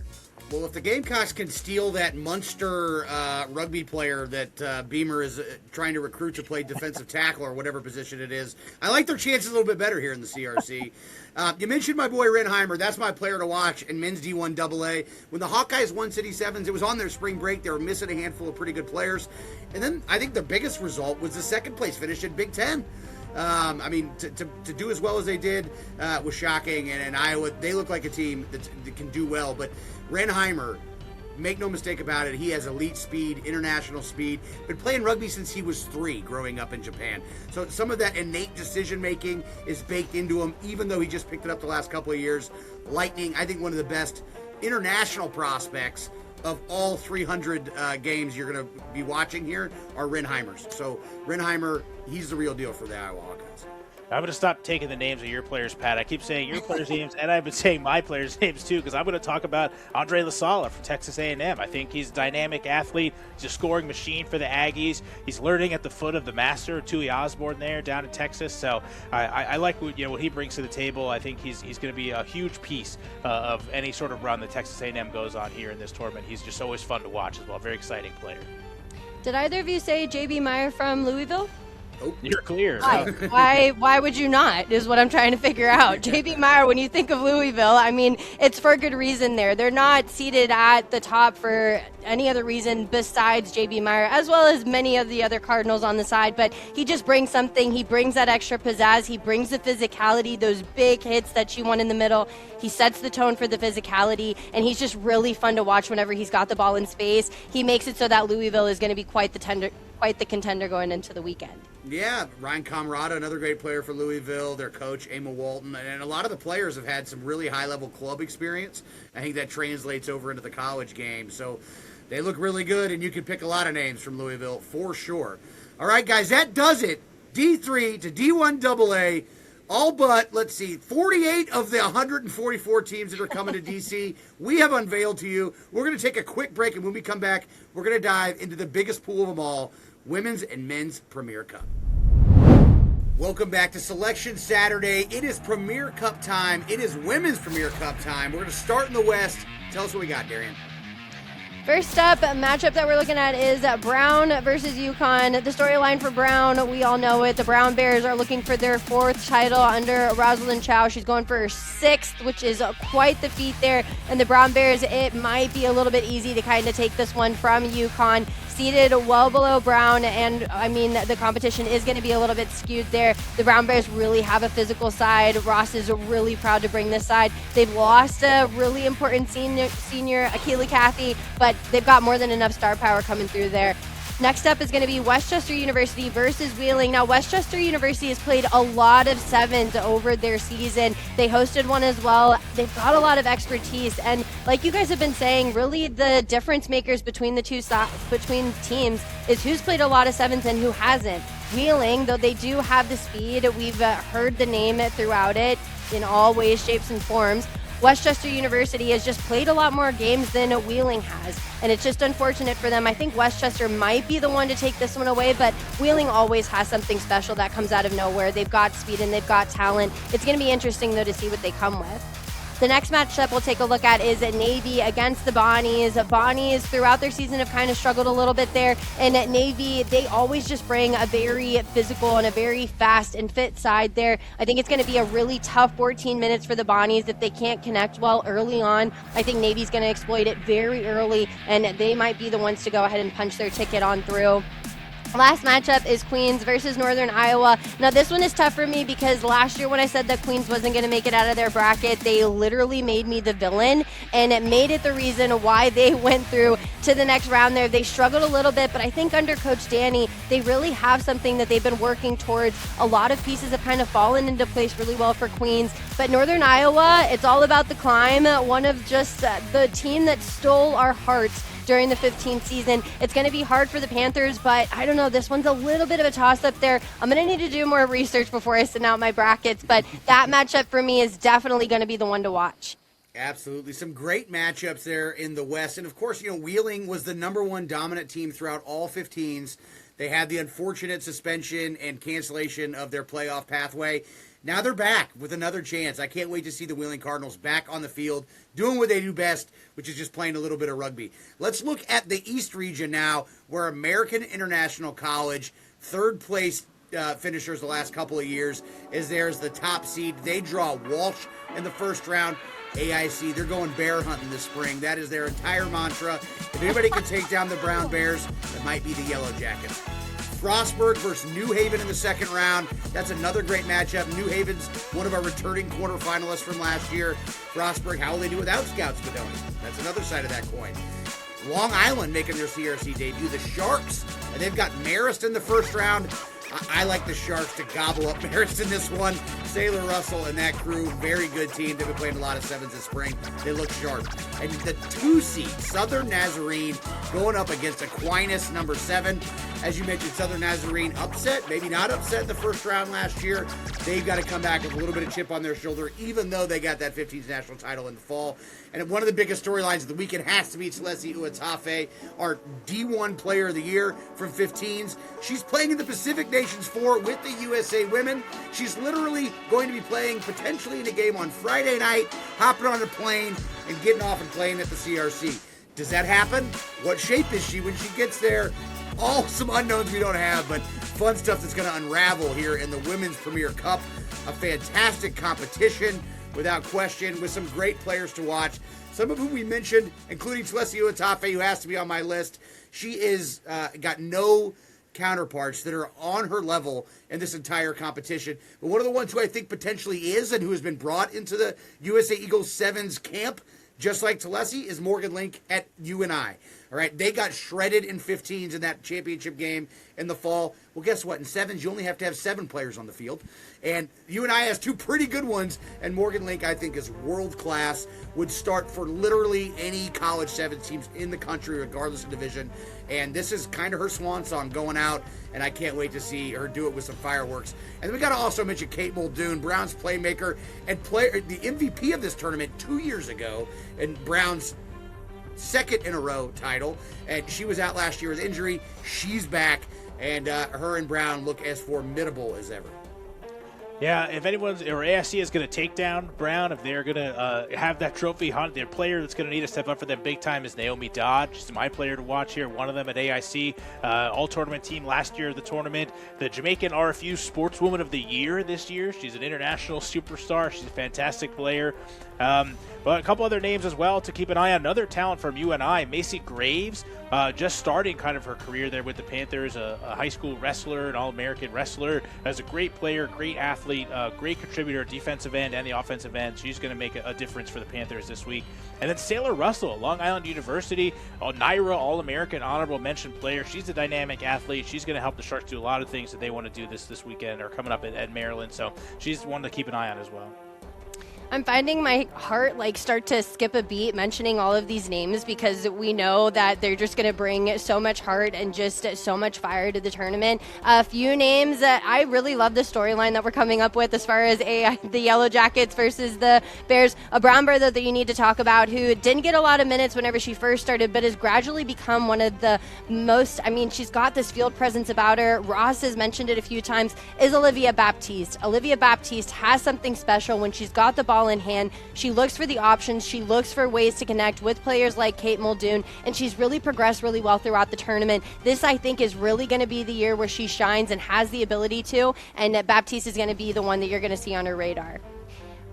Well, if the Gamecocks can steal that Munster rugby player that Beamer is trying to recruit to play defensive tackle or whatever position it is, I like their chances a little bit better here in the CRC. You mentioned my boy Renheimer. That's my player to watch in men's D1 AA. When the Hawkeyes won City 7s, it was on their spring break. They were missing a handful of pretty good players. And then I think the biggest result was the second place finish in Big Ten. To do as well as they did was shocking. And in Iowa, they look like a team that can do well. But Renheimer, make no mistake about it, he has elite speed, international speed. Been playing rugby since he was 3 growing up in Japan. So some of that innate decision-making is baked into him, even though he just picked it up the last couple of years. Lightning, I think one of the best international prospects of all 300 games you're going to be watching here are Renheimers. So Renheimer, he's the real deal for the Iowa Hawkeyes. I'm going to stop taking the names of your players, Pat. I keep saying your players' names, and I've been saying my players' names too, because I'm going to talk about Andre LaSala from Texas A&M. I think he's a dynamic athlete. He's a scoring machine for the Aggies. He's learning at the foot of the master, Tui Osborne, there down in Texas. So I like what he brings to the table. I think he's going to be a huge piece of any sort of run that Texas A&M goes on here in this tournament. He's just always fun to watch as well. Very exciting player. Did either of you say J.B. Meyer from Louisville? Oh. You're clear. Why would you not, is what I'm trying to figure out. J.B. Meyer, when you think of Louisville, I mean, it's for a good reason there. They're not seated at the top for any other reason besides J.B. Meyer, as well as many of the other Cardinals on the side, but he just brings something. He brings that extra pizzazz. He brings the physicality, those big hits that you want in the middle. He sets the tone for the physicality, and he's just really fun to watch whenever he's got the ball in space. He makes it so that Louisville is going to be quite the contender going into the weekend. Yeah, Ryan Camarada, another great player for Louisville, their coach, Emma Walton, and a lot of the players have had some really high-level club experience. I think that translates over into the college game. So they look really good, and you can pick a lot of names from Louisville for sure. All right, guys, that does it. D3 to D1 AA, all but, 48 of the 144 teams that are coming to DC, we have unveiled to you. We're going to take a quick break, and when we come back, we're going to dive into the biggest pool of them all, Women's and Men's Premier Cup. Welcome back to Selection Saturday. It is Premier Cup time. It is Women's Premier Cup time. We're going to start in the West. Tell us what we got, Darian. First up, a matchup that we're looking at is Brown versus UConn. The storyline for Brown, we all know it. The Brown Bears are looking for their 4th title under Rosalind Chow. She's going for her 6th, which is quite the feat there. And the Brown Bears, it might be a little bit easy to kind of take this one from UConn. Seated well below Brown, and I mean, the competition is going to be a little bit skewed there. The Brown Bears really have a physical side. Ross is really proud to bring this side. They've lost a really important senior Akila Cathy, but they've got more than enough star power coming through there. Next up is going to be Westchester University versus Wheeling. Now, Westchester University has played a lot of 7s over their season. They hosted one as well. They've got a lot of expertise. And like you guys have been saying, really the difference makers between the between teams is who's played a lot of 7s and who hasn't. Wheeling, though they do have the speed, we've heard the name throughout it in all ways, shapes, and forms. Westchester University has just played a lot more games than Wheeling has, and it's just unfortunate for them. I think Westchester might be the one to take this one away, but Wheeling always has something special that comes out of nowhere. They've got speed and they've got talent. It's going to be interesting, though, to see what they come with. The next matchup we'll take a look at is Navy against the Bonnies. Bonnies throughout their season have kind of struggled a little bit there, and at Navy, they always just bring a very physical and a very fast and fit side there. I think it's going to be a really tough 14 minutes for the Bonnies if they can't connect well early on. I think Navy's going to exploit it very early, and they might be the ones to go ahead and punch their ticket on through. Last matchup is Queens versus Northern Iowa. Now, this one is tough for me because last year when I said that Queens wasn't going to make it out of their bracket, they literally made me the villain, and it made it the reason why they went through to the next round there. They struggled a little bit, but I think under Coach Danny, they really have something that they've been working towards. A lot of pieces have kind of fallen into place really well for Queens. But Northern Iowa, it's all about the climb. One of just the team that stole our hearts during the 15th season. It's going to be hard for the Panthers, but I don't know. This one's a little bit of a toss-up there. I'm going to need to do more research before I send out my brackets, but that matchup for me is definitely going to be the one to watch. Absolutely. Some great matchups there in the West. And, of course, Wheeling was the number one dominant team throughout all 15s. They had the unfortunate suspension and cancellation of their playoff pathway. Now they're back with another chance. I can't wait to see the Wheeling Cardinals back on the field, doing what they do best, which is just playing a little bit of rugby. Let's look at the East region now, where American International College, third place finishers the last couple of years, is there as the top seed. They draw Walsh in the first round. AIC, they're going bear hunting this spring. That is their entire mantra. If anybody can take down the Brown Bears, it might be the Yellow Jackets. Frostburg versus New Haven in the second round. That's another great matchup. New Haven's one of our returning quarterfinalists from last year. Frostburg, how will they do without Scouts Bedonie? That's another side of that coin. Long Island making their CRC debut. The Sharks, and they've got Marist in the first round. I like the Sharks to gobble up Marist in this one. Sailor Russell and that crew, very good team. They've been playing a lot of sevens this spring. They look sharp. And the 2 seed, Southern Nazarene, going up against Aquinas, number 7. As you mentioned, Southern Nazarene upset, maybe not upset the first round last year. They've got to come back with a little bit of chip on their shoulder, even though they got that 15th national title in the fall. And one of the biggest storylines of the weekend has to be Celeste Uatafe, our D1 Player of the Year from 15s. She's playing in the Pacific Nations 4 with the USA Women. She's literally going to be playing potentially in a game on Friday night, hopping on a plane and getting off and playing at the CRC. Does that happen? What shape is she when she gets there? All some unknowns we don't have, but fun stuff that's going to unravel here in the Women's Premier Cup. A fantastic competition, without question, with some great players to watch. Some of whom we mentioned, including Celeste Uatafe, who has to be on my list. She is got no counterparts that are on her level in this entire competition. But one of the ones who I think potentially is, and who has been brought into the USA Eagles Sevens camp, just like Telesi, is Morgan Link at UNI. All right, they got shredded in 15s in that championship game in the fall. Well, guess what? In sevens, you only have to have 7 players on the field. And UNI has 2 pretty good ones, and Morgan Link, I think, is world-class, would start for literally any college sevens teams in the country, regardless of division. And this is kind of her swan song going out, and I can't wait to see her do it with some fireworks. And then we got to also mention Kate Muldoon, Brown's playmaker, and the MVP of this tournament 2 years ago, and Brown's second in a row title, and she was out last year with injury. She's back, and her and Brown look as formidable as ever. Yeah, if anyone's or ASC is going to take down Brown, if they're going to have that trophy hunt, their player that's going to need to step up for them big time is Naomi Dodd. She's my player to watch here. One of them at AIC, all-tournament team last year at the tournament. The Jamaican RFU Sportswoman of the Year this year. She's an international superstar. She's a fantastic player. But a couple other names as well to keep an eye on. Another talent from UNI, Macy Graves, just starting kind of her career there with the Panthers, a high school wrestler, an All-American wrestler. As a great player, great athlete, great contributor, defensive end and the offensive end. She's going to make a difference for the Panthers this week. And then Sailor Russell, Long Island University, NYRA All-American honorable mention player. She's a dynamic athlete. She's going to help the Sharks do a lot of things that they want to do this weekend or coming up at Maryland. So she's one to keep an eye on as well. I'm finding my heart start to skip a beat mentioning all of these names because we know that they're just going to bring so much heart and just so much fire to the tournament. A few names that I really love the storyline that we're coming up with as far as the Yellow Jackets versus the Bears. A Brown Bear, though, that you need to talk about who didn't get a lot of minutes whenever she first started, but has gradually become one of the most, she's got this field presence about her. Ross has mentioned it a few times, is Olivia Baptiste. Olivia Baptiste has something special when she's got the ball ball in hand. She looks for the options. She looks for ways to connect with players like Kate Muldoon, and she's really progressed really well throughout the tournament. This, I think, is really going to be the year where she shines and has the ability to, and Baptiste is going to be the one that you're going to see on her radar.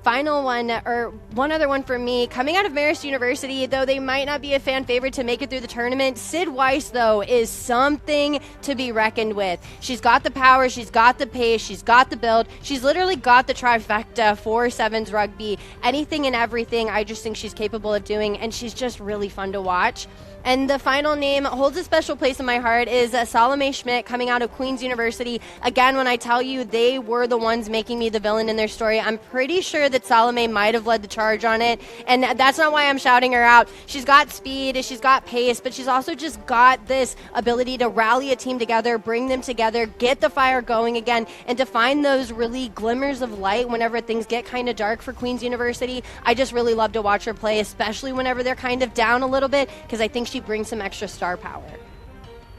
Final one, or one other one for me, coming out of Marist University, though they might not be a fan favorite to make it through the tournament, Sid Weiss, though, is something to be reckoned with. She's got the power, she's got the pace, she's got the build, she's literally got the trifecta for Sevens rugby. Anything and everything I just think she's capable of doing, and she's just really fun to watch. And the final name holds a special place in my heart is Salome Schmidt, coming out of Queen's University. Again, when I tell you they were the ones making me the villain in their story, I'm pretty sure that Salome might have led the charge on it. And that's not why I'm shouting her out. She's got speed, she's got pace, but she's also just got this ability to rally a team together, bring them together, get the fire going again, and to find those really glimmers of light whenever things get kind of dark for Queen's University. I just really love to watch her play, especially whenever they're kind of down a little bit, because I think she brings some extra star power.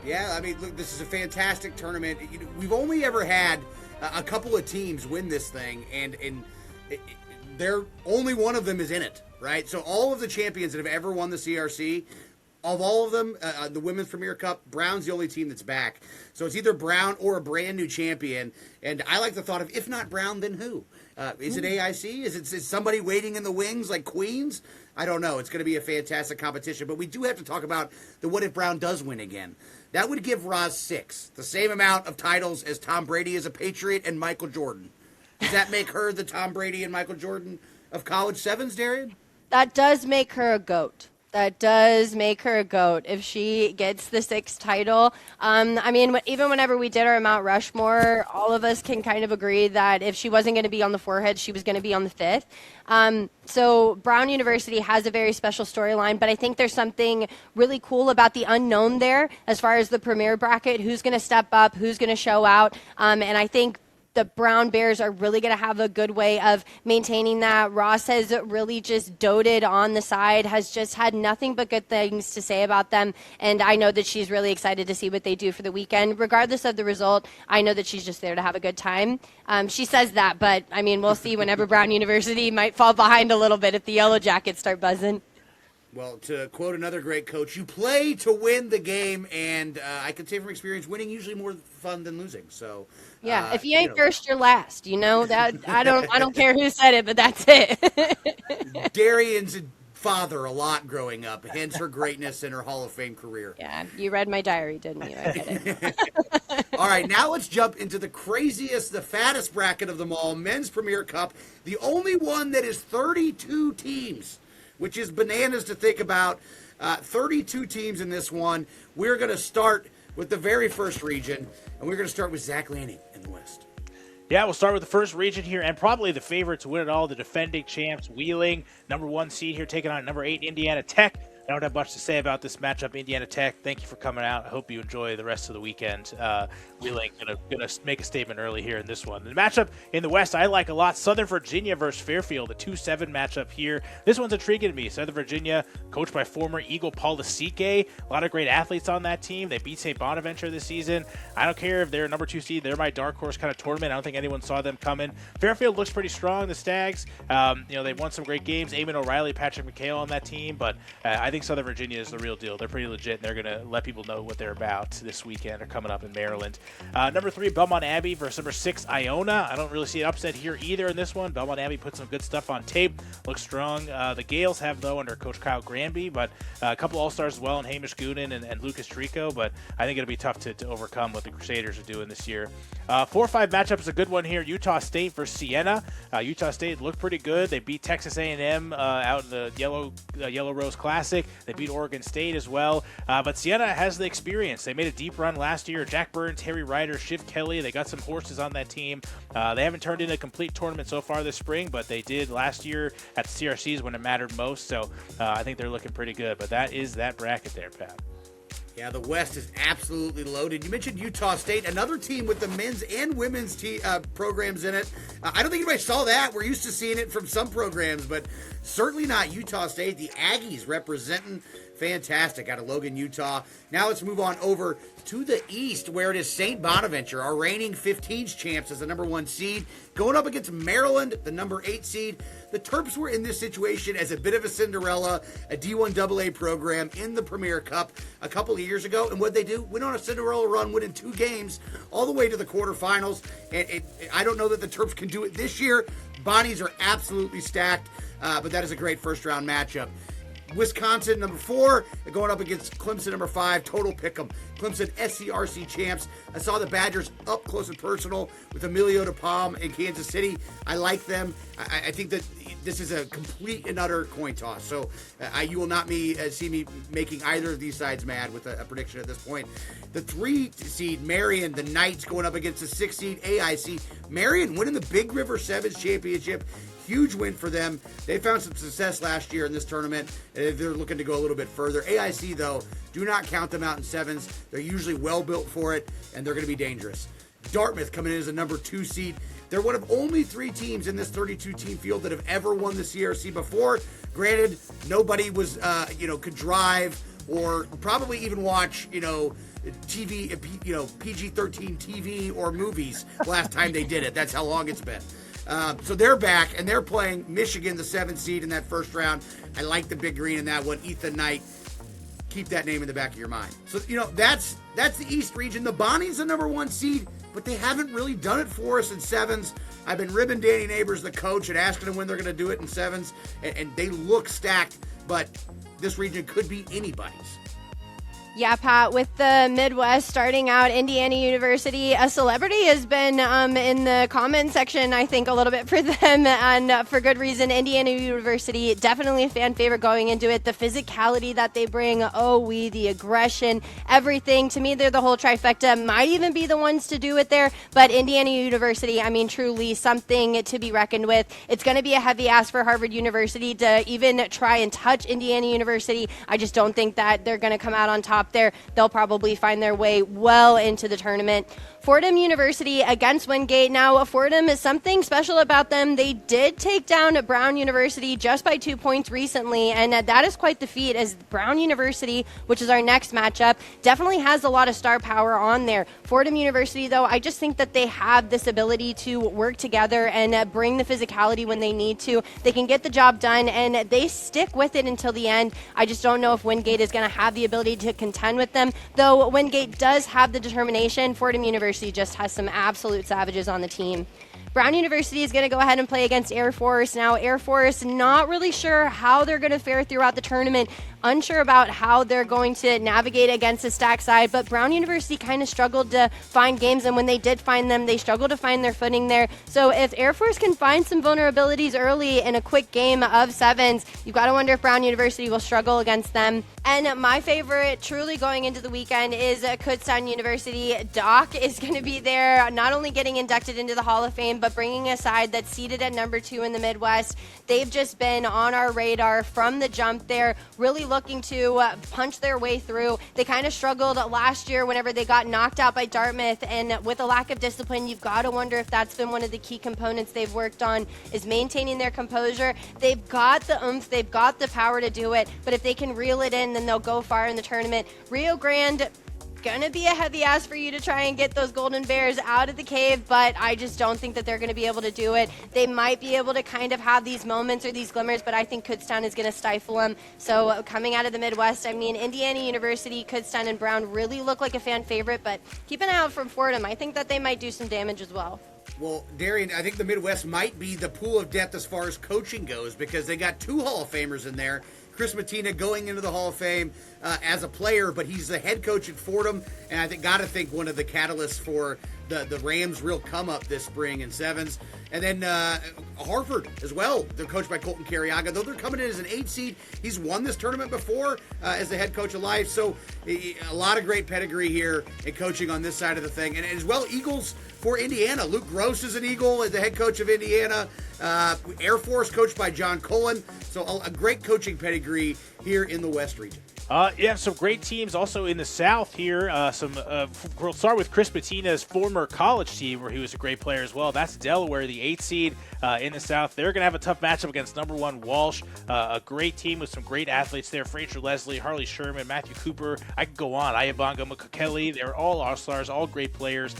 Yeah, I mean, look, this is a fantastic tournament. We've only ever had a couple of teams win this thing, and they're only one of them is in it, right? So all of the champions that have ever won the CRC, of all of them, the Women's Premier Cup, Brown's the only team that's back. So it's either Brown or a brand new champion. And I like the thought of, if not Brown, then who? Is it AIC? Is somebody waiting in the wings like Queens? I don't know. It's going to be a fantastic competition. But we do have to talk about the what if Brown does win again. That would give Roz 6, the same amount of titles as Tom Brady as a Patriot and Michael Jordan. Does that make her the Tom Brady and Michael Jordan of college sevens, Darian? That does make her a GOAT. That does make her a GOAT if she gets the 6th title. I mean, even whenever we did our Mount Rushmore, all of us can kind of agree that if she wasn't going to be on the 4head, she was going to be on the 5th. So Brown University has a very special storyline, but I think there's something really cool about the unknown there as far as the premier bracket, who's going to step up, who's going to show out. And I think the Brown Bears are really going to have a good way of maintaining that. Ross has really just doted on the side, has just had nothing but good things to say about them. And I know that she's really excited to see what they do for the weekend. Regardless of the result, I know that she's just there to have a good time. She says that, but I mean, we'll see whenever Brown University might fall behind a little bit if the Yellow Jackets start buzzing. Well, to quote another great coach, you play to win the game, and I can say from experience, winning usually more fun than losing. So yeah, if you ain't first, you're last. You know that. I don't care who said it, but that's it. Darian's father a lot growing up, hence her greatness and her Hall of Fame career. Yeah, you read my diary, didn't you? I get it. All right, now let's jump into the craziest, the fattest bracket of them all, Men's Premier Cup, the only one that is 32 teams. Which is bananas to think about. 32 teams in this one. We're going to start with the very first region, and we're going to start with Zach Lanning in the West. Yeah, we'll start with the first region here, and probably the favorite to win it all, the defending champs, Wheeling, number 1 seed here, taking on number 8, Indiana Tech. I don't have much to say about this matchup, Indiana Tech. Thank you for coming out. I hope you enjoy the rest of the weekend. Wheeling gonna make a statement early here in this one. The matchup in the West I like a lot. Southern Virginia versus Fairfield, a 2-7 matchup here. This one's intriguing to me. Southern Virginia, coached by former Eagle Paul Lasike. A lot of great athletes on that team. They beat St. Bonaventure this season. I don't care if they're a number 2 seed. They're my dark horse kind of tournament. I don't think anyone saw them coming. Fairfield looks pretty strong. The Stags, they've won some great games. Eamon O'Reilly, Patrick McHale on that team, but I think Southern Virginia is the real deal. They're pretty legit, and they're going to let people know what they're about this weekend or coming up in Maryland. Number 3, Belmont Abbey versus number 6, Iona. I don't really see an upset here either in this one. Belmont Abbey put some good stuff on tape. Looks strong. The Gales have, though, under Coach Kyle Granby, but a couple All-Stars as well in Hamish Goonan and Lucas Trico, but I think it'll be tough to overcome what the Crusaders are doing this year. 4-5 matchup is a good one here. Utah State versus Siena. Utah State looked pretty good. They beat Texas A&M out in the Yellow Rose Classic. They beat Oregon State as well. But Siena has the experience. They made a deep run last year. Jack Burns, Harry Ryder, Shiv Kelly. They got some horses on that team. They haven't turned in a complete tournament so far this spring, but they did last year at the CRCs when it mattered most. So I think they're looking pretty good. But that is that bracket there, Pat. Yeah, the West is absolutely loaded. You mentioned Utah State, another team with the men's and women's programs in it. I don't think anybody saw that. We're used to seeing it from some programs, but certainly not Utah State. The Aggies representing fantastic out of Logan, Utah. Now let's move on over to the East, where it is St. Bonaventure, our reigning 15s champs as the number 1 seed, going up against Maryland, the number 8 seed. The Terps were in this situation as a bit of a Cinderella, a D1AA program in the Premier Cup a couple of years ago. And what'd they do? Went on a Cinderella run, winning 2 games all the way to the quarterfinals. And I don't know that the Terps can do it this year. Bonnies are absolutely stacked, but that is a great first-round matchup. Wisconsin, number 4, going up against Clemson, number 5. Total pick'em. Clemson SCRC champs. I saw the Badgers up close and personal with Emilio DePalm in Kansas City. I like them. I think that this is a complete and utter coin toss. So you will not see me making either of these sides mad with a prediction at this point. The 3 seed, Marion, the Knights, going up against the 6 seed, AIC. Marion winning the Big River Sevens Championship. Huge win for them. They found some success last year in this tournament. They're looking to go a little bit further. AIC, though, do not count them out in sevens. They're usually well built for it, and they're going to be dangerous. Dartmouth coming in as a number 2 seed. They're one of only 3 teams in this 32-team field that have ever won the CRC before. Granted, nobody was, could drive or probably even watch, TV, PG-13 TV or movies last time they did it. That's how long it's been. So they're back, and they're playing Michigan, the 7th seed in that first round. I like the Big Green in that one. Ethan Knight, keep that name in the back of your mind. So, that's the East region. The Bonnies, the number 1 seed, but they haven't really done it for us in sevens. I've been ribbing Danny Neighbors, the coach, and asking him when they're going to do it in sevens, and they look stacked, but this region could be anybody's. Yeah, Pat, with the Midwest starting out, Indiana University, a celebrity has been in the comment section, I think, a little bit for them, and for good reason. Indiana University, definitely a fan favorite going into it. The physicality that they bring, the aggression, everything. To me, they're the whole trifecta. Might even be the ones to do it there, but Indiana University, truly something to be reckoned with. It's going to be a heavy ask for Harvard University to even try and touch Indiana University. I just don't think that they're going to come out on top there. They'll probably find their way well into the tournament. Fordham University against Wingate. Now, Fordham is something special about them. They did take down Brown University just by 2 points recently, and that is quite the feat, as Brown University, which is our next matchup, definitely has a lot of star power on there. Fordham University, though, I just think that they have this ability to work together and bring the physicality when they need to. They can get the job done, and they stick with it until the end. I just don't know if Wingate is going to have the ability to contend with them, though Wingate does have the determination. Fordham University just has some absolute savages on the team. Brown University is going to go ahead and play against Air Force. Now, Air Force, not really sure how they're going to fare throughout the tournament. Unsure about how they're going to navigate against the stack side, but Brown University kind of struggled to find games, and when they did find them, they struggled to find their footing there. So if Air Force can find some vulnerabilities early in a quick game of sevens, you've got to wonder if Brown University will struggle against them. And my favorite, truly going into the weekend, is Kutztown University. Doc is going to be there, not only getting inducted into the Hall of Fame, but bringing a side that's seated at number 2 in the Midwest. They've just been on our radar from the jump there, really looking to punch their way through. They kind of struggled last year whenever they got knocked out by Dartmouth, and with a lack of discipline, you've got to wonder if that's been one of the key components they've worked on, is maintaining their composure. They've got the oomph, they've got the power to do it, but if they can reel it in, then they'll go far in the tournament. Rio Grande, gonna be a heavy ask for you to try and get those Golden Bears out of the cave, but I just don't think that they're going to be able to do it. They might be able to kind of have these moments or these glimmers, but I think Kutztown is going to stifle them. So coming out of the Midwest, Indiana University, Kutztown, and Brown really look like a fan favorite, but keep an eye out from Fordham. I think that they might do some damage as well. Well, Darian, I think the Midwest might be the pool of depth as far as coaching goes, because they got 2 Hall of Famers in there. Chris Mattina going into the Hall of Fame as a player, but he's the head coach at Fordham, and I got to think one of the catalysts for the Rams' real come-up this spring in sevens. And then Harvard as well. They're coached by Colton Carriaga. Though they're coming in as an 8 seed, he's won this tournament before as the head coach of Life. So a lot of great pedigree here in coaching on this side of the thing. And as well, Eagles for Indiana. Luke Gross is an Eagle as the head coach of Indiana. Air Force coached by John Cullen. So a great coaching pedigree here in the West region. Yeah, some great teams also in the South here. We'll start with Chris Bettina's former college team, where he was a great player as well. That's Delaware, the 8th seed in the South. They're going to have a tough matchup against number 1 Walsh, a great team with some great athletes there. Fraser Leslie, Harley Sherman, Matthew Cooper. I could go on. Ayabanga Mukakeli. They're all all-stars, all great players.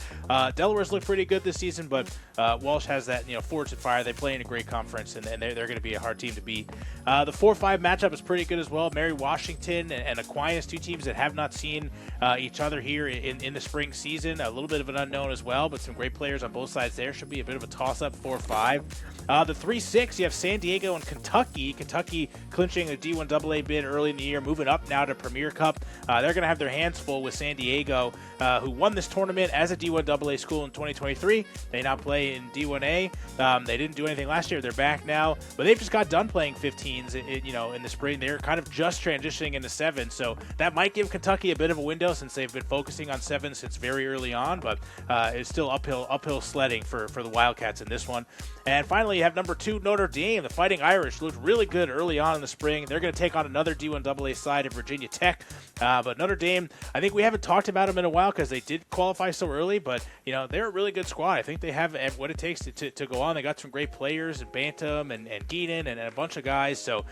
Delaware's looked pretty good this season, but Walsh has that forged fire. They play in a great conference, and they're going to be a hard team to beat. The 4-5 matchup is pretty good as well. Mary Washington and Aquinas, 2 teams that have not seen each other here in the spring season. A little bit of an unknown as well, but some great players on both sides there. Should be a bit of a toss-up, 4-5. The 3-6, you have San Diego and Kentucky. Kentucky clinching a D1AA bid early in the year, moving up now to Premier Cup. They're going to have their hands full with San Diego, who won this tournament as a D1AA school in 2023. They now play in D1A. They didn't do anything last year. They're back now, but they've just got done playing 15s in the spring. They're kind of just transitioning into 7s, so that might give Kentucky a bit of a window since they've been focusing on 7s since very early on, but it's still uphill sledding for the Wildcats in this one. And finally, you have number 2 Notre Dame. The Fighting Irish looked really good early on in the spring. They're going to take on another D1AA side of Virginia Tech, but Notre Dame, I think we haven't talked about them in a while because they did qualify so early, but they're a really good squad. I think they have what it takes to go on. They got some great players, Bantam and Geenan and a bunch of guys, so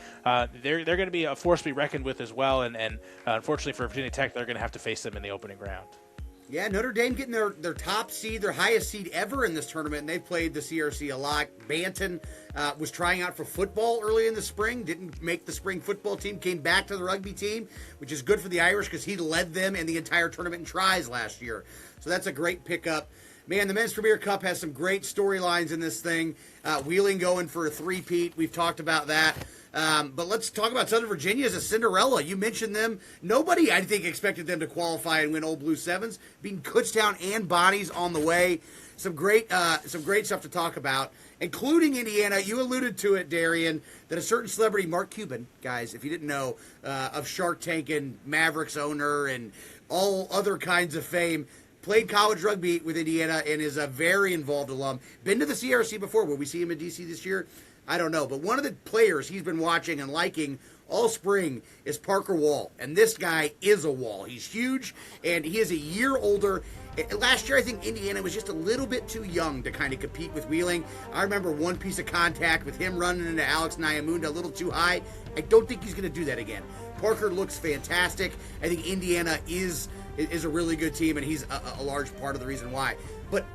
they're going to be a force to be reckoned with as well, and unfortunately for Virginia Tech, they're going to have to face them in the opening round. Yeah, Notre Dame getting their top seed, their highest seed ever in this tournament, and they've played the CRC a lot. Banton was trying out for football early in the spring, didn't make the spring football team, came back to the rugby team, which is good for the Irish because he led them in the entire tournament in tries last year. So that's a great pickup. Man, the Men's Premier Cup has some great storylines in this thing. Wheeling going for a 3-peat. We've talked about that. But let's talk about Southern Virginia as a Cinderella. You mentioned them. Nobody, I think, expected them to qualify and win Old Blue Sevens. Beating Kutztown and Bonnie's on the way. Some great stuff to talk about, including Indiana. You alluded to it, Darian, that a certain celebrity, Mark Cuban, guys, if you didn't know, of Shark Tank and Mavericks owner and all other kinds of fame, played college rugby with Indiana and is a very involved alum. Been to the CRC before. Will we see him in D.C. this year? I don't know. But one of the players he's been watching and liking all spring is Parker Wall. And this guy is a wall. He's huge, and he is a year older. Last year, I think Indiana was just a little bit too young to kind of compete with Wheeling. I remember one piece of contact with him running into Alex Nyamunda a little too high. I don't think he's going to do that again. Parker looks fantastic. I think Indiana is a really good team, and he's a large part of the reason why. But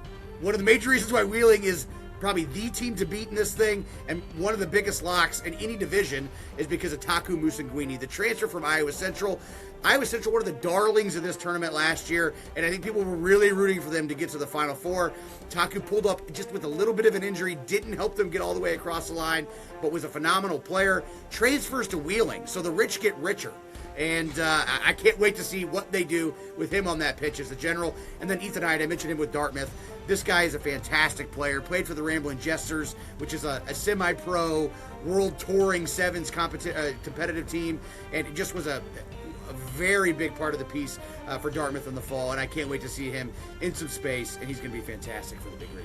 one of the major reasons why Wheeling is probably the team to beat in this thing, and one of the biggest locks in any division, is because of Taku Musanguini, the transfer from Iowa Central. Iowa Central, one of the darlings of this tournament last year, and I think people were really rooting for them to get to the Final Four. Taku pulled up just with a little bit of an injury, didn't help them get all the way across the line, but was a phenomenal player. Transfers to Wheeling, so the rich get richer. And I can't wait to see what they do with him on that pitch as the general. And then Ethan Hyde, I mentioned him with Dartmouth. This guy is a fantastic player. Played for the Ramblin' Jesters, which is a semi-pro, world touring sevens competitive team. And it just was a very big part of the piece for Dartmouth in the fall. And I can't wait to see him in some space. And he's going to be fantastic for the big league.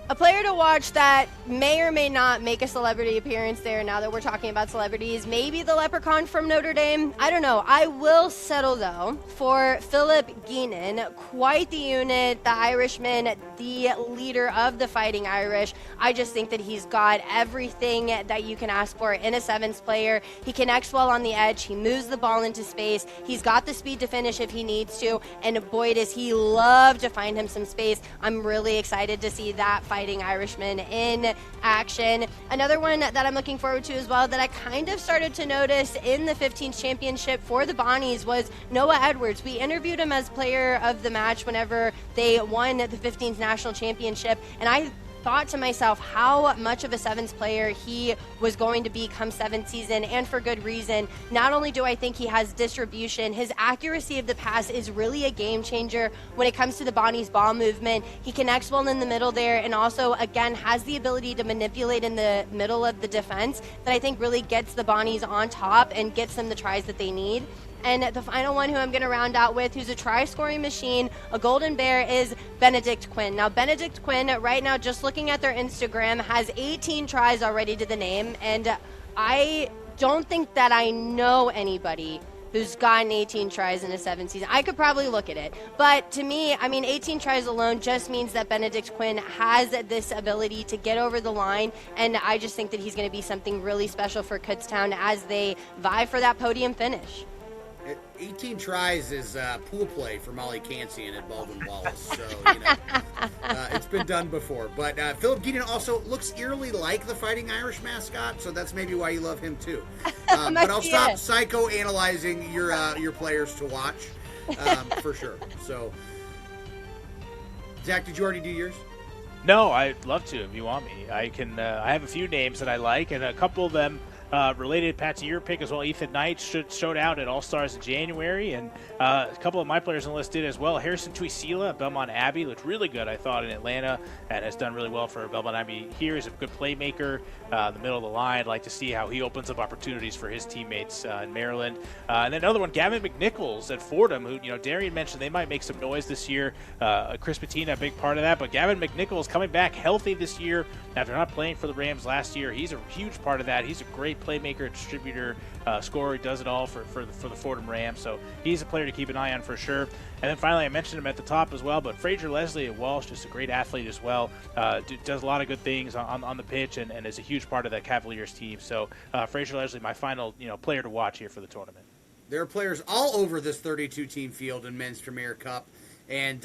A player to watch that may or may not make a celebrity appearance there now that we're talking about celebrities. Maybe the leprechaun from Notre Dame. I don't know. I will settle, though, for Philip Geenan. Quite the unit, the Irishman, the leader of the Fighting Irish. I just think that he's got everything that you can ask for in a sevens player. He connects well on the edge. He moves the ball into space. He's got the speed to finish if he needs to. And boy, does he love to find him some space. I'm really excited to see that Fighting Irishman in action. Another one that I'm looking forward to as well that I kind of started to notice in the 15s championship for the Bonnies was Noah Edwards. We interviewed him as player of the match whenever they won the 15s national championship, and I thought to myself how much of a sevens player he was going to be come seventh season, and for good reason. Not only do I think he has distribution, his accuracy of the pass is really a game changer when it comes to the Bonnies ball movement. He connects well in the middle there, and also again has the ability to manipulate in the middle of the defense that I think really gets the Bonnies on top and gets them the tries that they need. And the final one who I'm going to round out with, who's a try-scoring machine, a Golden Bear, is Benedict Quinn. Now, Benedict Quinn, right now, just looking at their Instagram, has 18 tries already to the name. And I don't think that I know anybody who's gotten 18 tries in a 7 season. I could probably look at it. But to me, I mean, 18 tries alone just means that Benedict Quinn has this ability to get over the line, and I just think that he's going to be something really special for Kutztown as they vie for that podium finish. 18 tries is pool play for Molly Cancian at Baldwin Wallace, so it's been done before. But Philip Geedon also looks eerily like the Fighting Irish mascot, so that's maybe why you love him too. But I'll stop psychoanalyzing your players to watch for sure. So, Zach, did you already do yours? No, I'd love to if you want me. I can. I have a few names that I like, and a couple of them related, Pat, to your pick as well. Ethan Knight showed out at All-Stars in January, and a couple of my players on the list did as well. Harrison Tuisila at Belmont Abbey looked really good, I thought, in Atlanta, and has done really well for Belmont Abbey here. He's a good playmaker in the middle of the line. I'd like to see how he opens up opportunities for his teammates in Maryland. And then another one, Gavin McNichols at Fordham, who, Darian mentioned they might make some noise this year. Chris Pattina, a big part of that, but Gavin McNichols coming back healthy this year after not playing for the Rams last year. He's a huge part of that. He's a great playmaker, distributor, scorer. He does it all for the Fordham Rams, so he's a player to keep an eye on for sure. And then finally, I mentioned him at the top as well, but Fraser Leslie at Walsh, just a great athlete as well. Does a lot of good things on the pitch and is a huge part of that Cavaliers team. So Fraser Leslie, my final player to watch here for the tournament. There are players all over this 32-team field in Men's Premier Cup. And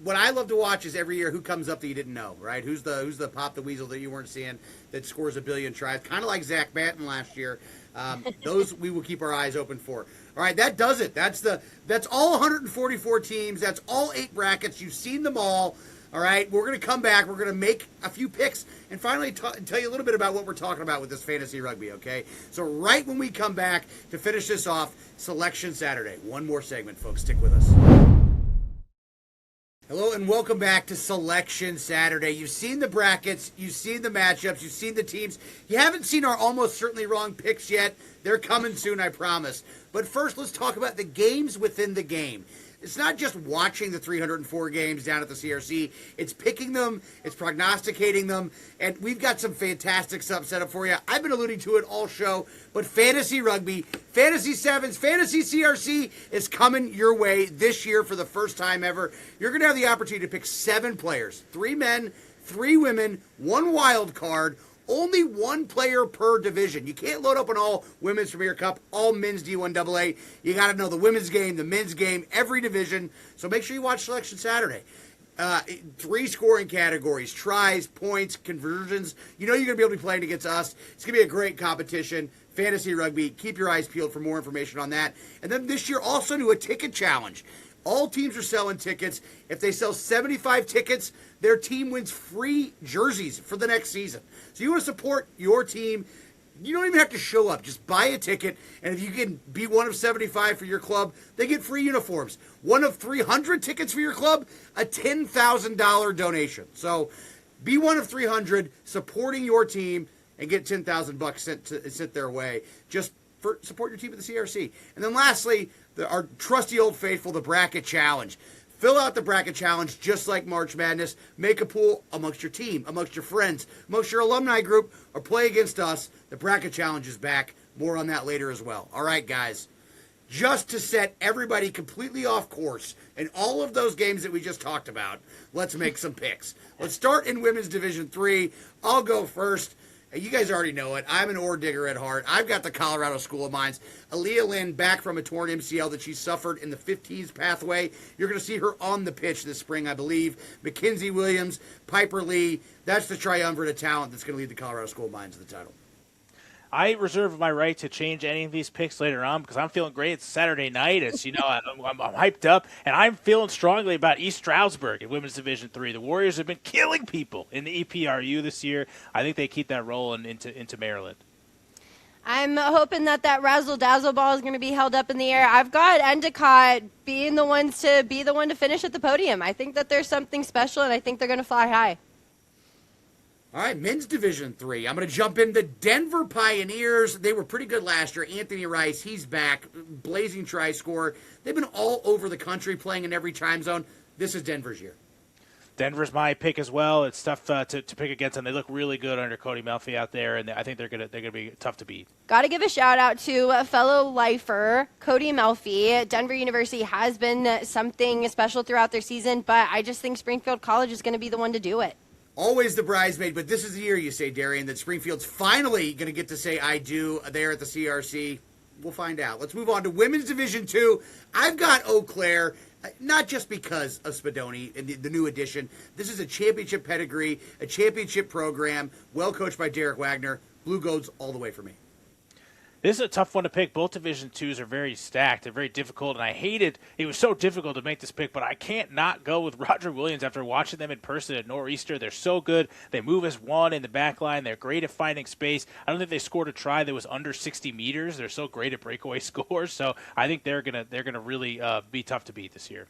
what I love to watch is every year who comes up that you didn't know, right? Who's the Pop the Weasel that you weren't seeing that scores a billion tries, kind of like Zach Batten last year. Those we will keep our eyes open for. All right, that does it. That's all 144 teams. That's all 8 brackets. You've seen them all. All right, we're going to come back. We're going to make a few picks and finally tell you a little bit about what we're talking about with this fantasy rugby, okay? So right when we come back to finish this off, Selection Saturday. One more segment, folks. Stick with us. Hello and welcome back to Selection Saturday. You've seen the brackets, you've seen the matchups, you've seen the teams. You haven't seen our almost certainly wrong picks yet. They're coming soon, I promise. But first, let's talk about the games within the game. It's not just watching the 304 games down at the CRC. It's picking them, it's prognosticating them, and we've got some fantastic stuff set up for you. I've been alluding to it all show, but fantasy rugby, fantasy sevens, fantasy CRC is coming your way this year for the first time ever. You're going to have the opportunity to pick 7 players, 3 men, 3 women, 1 wild card. Only 1 player per division. You can't load up on all Women's Premier Cup, all men's D1AA. You got to know the women's game, the men's game, every division. So make sure you watch Selection Saturday. 3 scoring categories, tries, points, conversions. You're going to be able to be playing against us. It's going to be a great competition. Fantasy rugby. Keep your eyes peeled for more information on that. And then this year also do a ticket challenge. All teams are selling tickets. If they sell 75 tickets, their team wins free jerseys for the next season. So you want to support your team, you don't even have to show up. Just buy a ticket, and if you can be one of 75 for your club, they get free uniforms. One of 300 tickets for your club, a $10,000 donation. So be one of 300 supporting your team and get $10,000 sent their way. Just for support your team at the CRC. And then lastly, our trusty old faithful, the Bracket Challenge. Fill out the Bracket Challenge just like March Madness. Make a pool amongst your team, amongst your friends, amongst your alumni group, or play against us. The Bracket Challenge is back. More on that later as well. All right, guys. Just to set everybody completely off course in all of those games that we just talked about, let's make some picks. Let's start in Women's Division 3. I'll go first. You guys already know it. I'm an ore digger at heart. I've got the Colorado School of Mines. Aaliyah Lynn back from a torn MCL that she suffered in the 15s pathway. You're going to see her on the pitch this spring, I believe. Mackenzie Williams, Piper Lee. That's the triumvirate of talent that's going to lead the Colorado School of Mines to the title. I reserve my right to change any of these picks later on because I'm feeling great. It's Saturday night. It's I'm hyped up, and I'm feeling strongly about East Stroudsburg in Women's Division 3. The Warriors have been killing people in the EPRU this year. I think they keep that rolling into Maryland. I'm hoping that razzle-dazzle ball is going to be held up in the air. I've got Endicott being the one to finish at the podium. I think that there's something special, and I think they're going to fly high. All right, Men's Division 3. I'm going to jump in the Denver Pioneers. They were pretty good last year. Anthony Rice, he's back. Blazing try scorer. They've been all over the country playing in every time zone. This is Denver's year. Denver's my pick as well. It's tough to pick against them. They look really good under Cody Melfi out there, and I think they're gonna be tough to beat. Got to give a shout out to a fellow lifer, Cody Melfi. Denver University has been something special throughout their season, but I just think Springfield College is going to be the one to do it. Always the bridesmaid, but this is the year, you say, Darian, that Springfield's finally going to get to say I do there at the CRC. We'll find out. Let's move on to Women's Division II. I've got Eau Claire. Not just because of Spadoni and the new addition. This is a championship pedigree, a championship program, well coached by Derek Wagner. Blue Goats all the way for me. This is a tough one to pick. Both Division IIs are very stacked. They're very difficult, and I hated it was so difficult to make this pick, but I can't not go with Roger Williams after watching them in person at Nor'easter. They're so good. They move as one in the back line. They're great at finding space. I don't think they scored a try that was under 60 meters. They're so great at breakaway scores, so I think they're gonna really be tough to beat this year.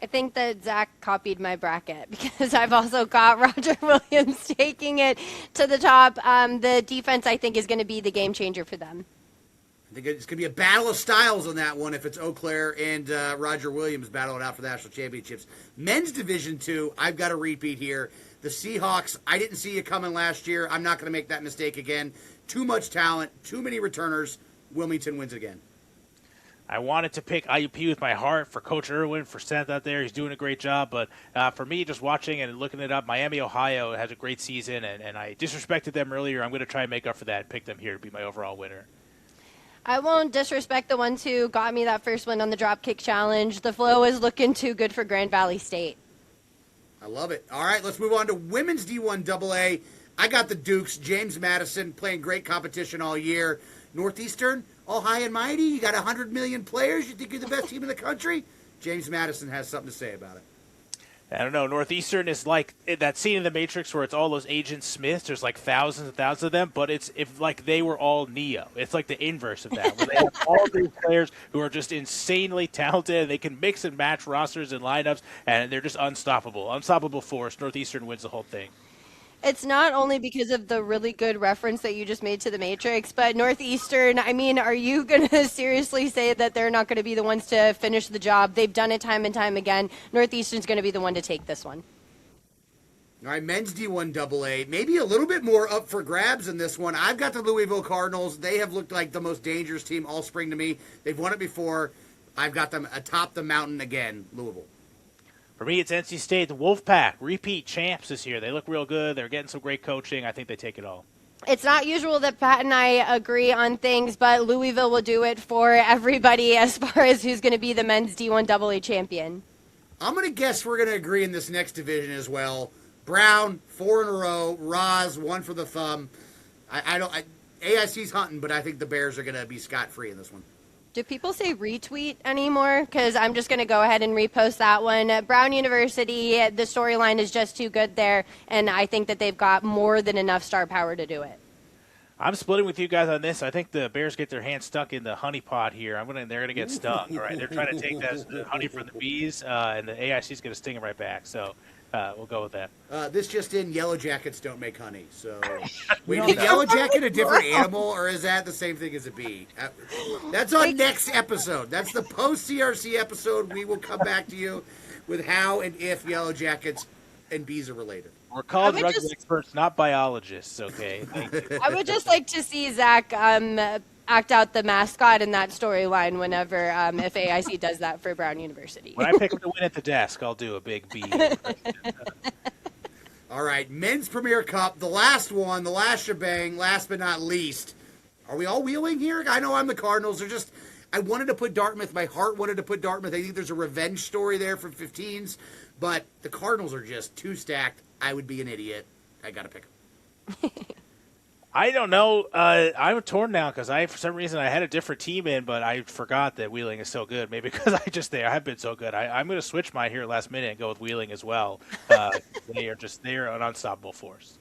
I think that Zach copied my bracket because I've also got Roger Williams taking it to the top. The defense, I think, is going to be the game changer for them. I think it's going to be a battle of styles on that one if it's Eau Claire and Roger Williams battling out for the national championships. Men's Division II, I've got a repeat here. The Seahawks, I didn't see you coming last year. I'm not going to make that mistake again. Too much talent, too many returners. Wilmington wins again. I wanted to pick IUP with my heart for Coach Irwin, for Seth out there. He's doing a great job. But for me, just watching and looking it up, Miami, Ohio has a great season, and I disrespected them earlier. I'm going to try and make up for that and pick them here to be my overall winner. I won't disrespect the ones who got me that first win on the Dropkick Challenge. The flow is looking too good for Grand Valley State. I love it. All right, let's move on to Women's D1 AA. I got the Dukes, James Madison, playing great competition all year. Northeastern, all high and mighty. You got 100 million players. You think you're the best team in the country? James Madison has something to say about it. I don't know. Northeastern is like that scene in The Matrix where it's all those Agent Smiths. There's like thousands and thousands of them, but it's if like they were all Neo. It's like the inverse of that, where they have all these players who are just insanely talented. And they can mix and match rosters and lineups, and they're just unstoppable. Unstoppable force. Northeastern wins the whole thing. It's not only because of the really good reference that you just made to The Matrix, but Northeastern, I mean, are you going to seriously say that they're not going to be the ones to finish the job? They've done it time and time again. Northeastern's going to be the one to take this one. All right, men's D1 AA. Maybe a little bit more up for grabs in this one. I've got the Louisville Cardinals. They have looked like the most dangerous team all spring to me. They've won it before. I've got them atop the mountain again, Louisville. For me, it's NC State, the Wolfpack, repeat champs this year. They look real good. They're getting some great coaching. I think they take it all. It's not usual that Pat and I agree on things, but Louisville will do it for everybody as far as who's going to be the men's D1 AA champion. I'm going to guess we're going to agree in this next division as well. Brown, 4 in a row. Roz, 1 for the thumb. AIC's hunting, but I think the Bears are going to be scot-free in this one. Do people say retweet anymore? Because I'm just going to go ahead and repost that one. Brown University, the storyline is just too good there, and I think that they've got more than enough star power to do it. I'm splitting with you guys on this. I think the Bears get their hands stuck in the honey pot here. They're going to get stung. All right, they're trying to take that honey from the bees, and the AIC is going to sting them right back. So we'll go with that. This just in: Yellow Jackets don't make honey. So, wait, is a yellow jacket a different animal, or is that the same thing as a bee? That's on next episode. That's the post CRC episode. We will come back to you with how and if yellow jackets and bees are related. We're college rugby experts, not biologists. Okay, thank you. I would just like to see Zach act out the mascot in that storyline whenever if AIC does that for Brown University. When I pick up the win at the desk, I'll do a big B. All right, Men's Premier Cup, the last one, the last shebang, last but not least. Are we all wheeling here? I know I'm the Cardinals. I wanted to put Dartmouth. My heart wanted to put Dartmouth. I think there's a revenge story there for 15s, but the Cardinals are just too stacked. I would be an idiot. I got to pick them. I don't know. I'm torn now because for some reason, I had a different team in, but I forgot that Wheeling is so good. Maybe because they have been so good. I'm going to switch mine here last minute and go with Wheeling as well. They are an unstoppable force.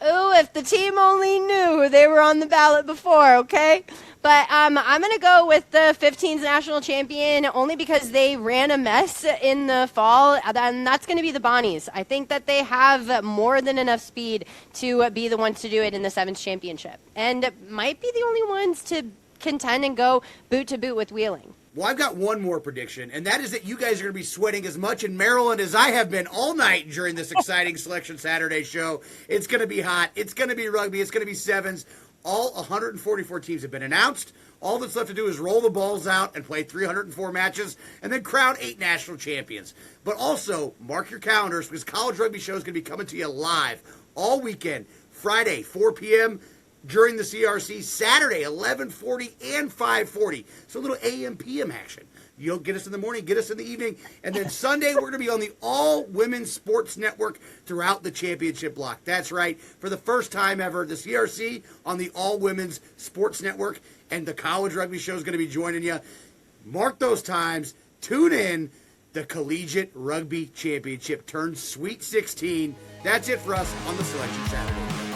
Ooh, if the team only knew they were on the ballot before, okay? But I'm going to go with the 15s national champion only because they ran a mess in the fall, and that's going to be the Bonnies. I think that they have more than enough speed to be the ones to do it in the 7th championship, and might be the only ones to contend and go boot to boot with Wheeling. Well, I've got one more prediction, and that is that you guys are going to be sweating as much in Maryland as I have been all night during this exciting Selection Saturday show. It's going to be hot. It's going to be rugby. It's going to be sevens. All 144 teams have been announced. All that's left to do is roll the balls out and play 304 matches and then crown 8 national champions. But also, mark your calendars because College Rugby Show is going to be coming to you live all weekend, Friday, 4 p.m., during the CRC, Saturday, 11:40 and 5:40. So a little AM, PM action. You'll get us in the morning, get us in the evening, and then Sunday we're going to be on the all-women's sports network throughout the championship block. That's right. For the first time ever, the CRC on the all-women's sports network, and the College Rugby Show is going to be joining you. Mark those times. Tune in. The Collegiate Rugby Championship turns Sweet 16. That's it for us on the Selection Saturday.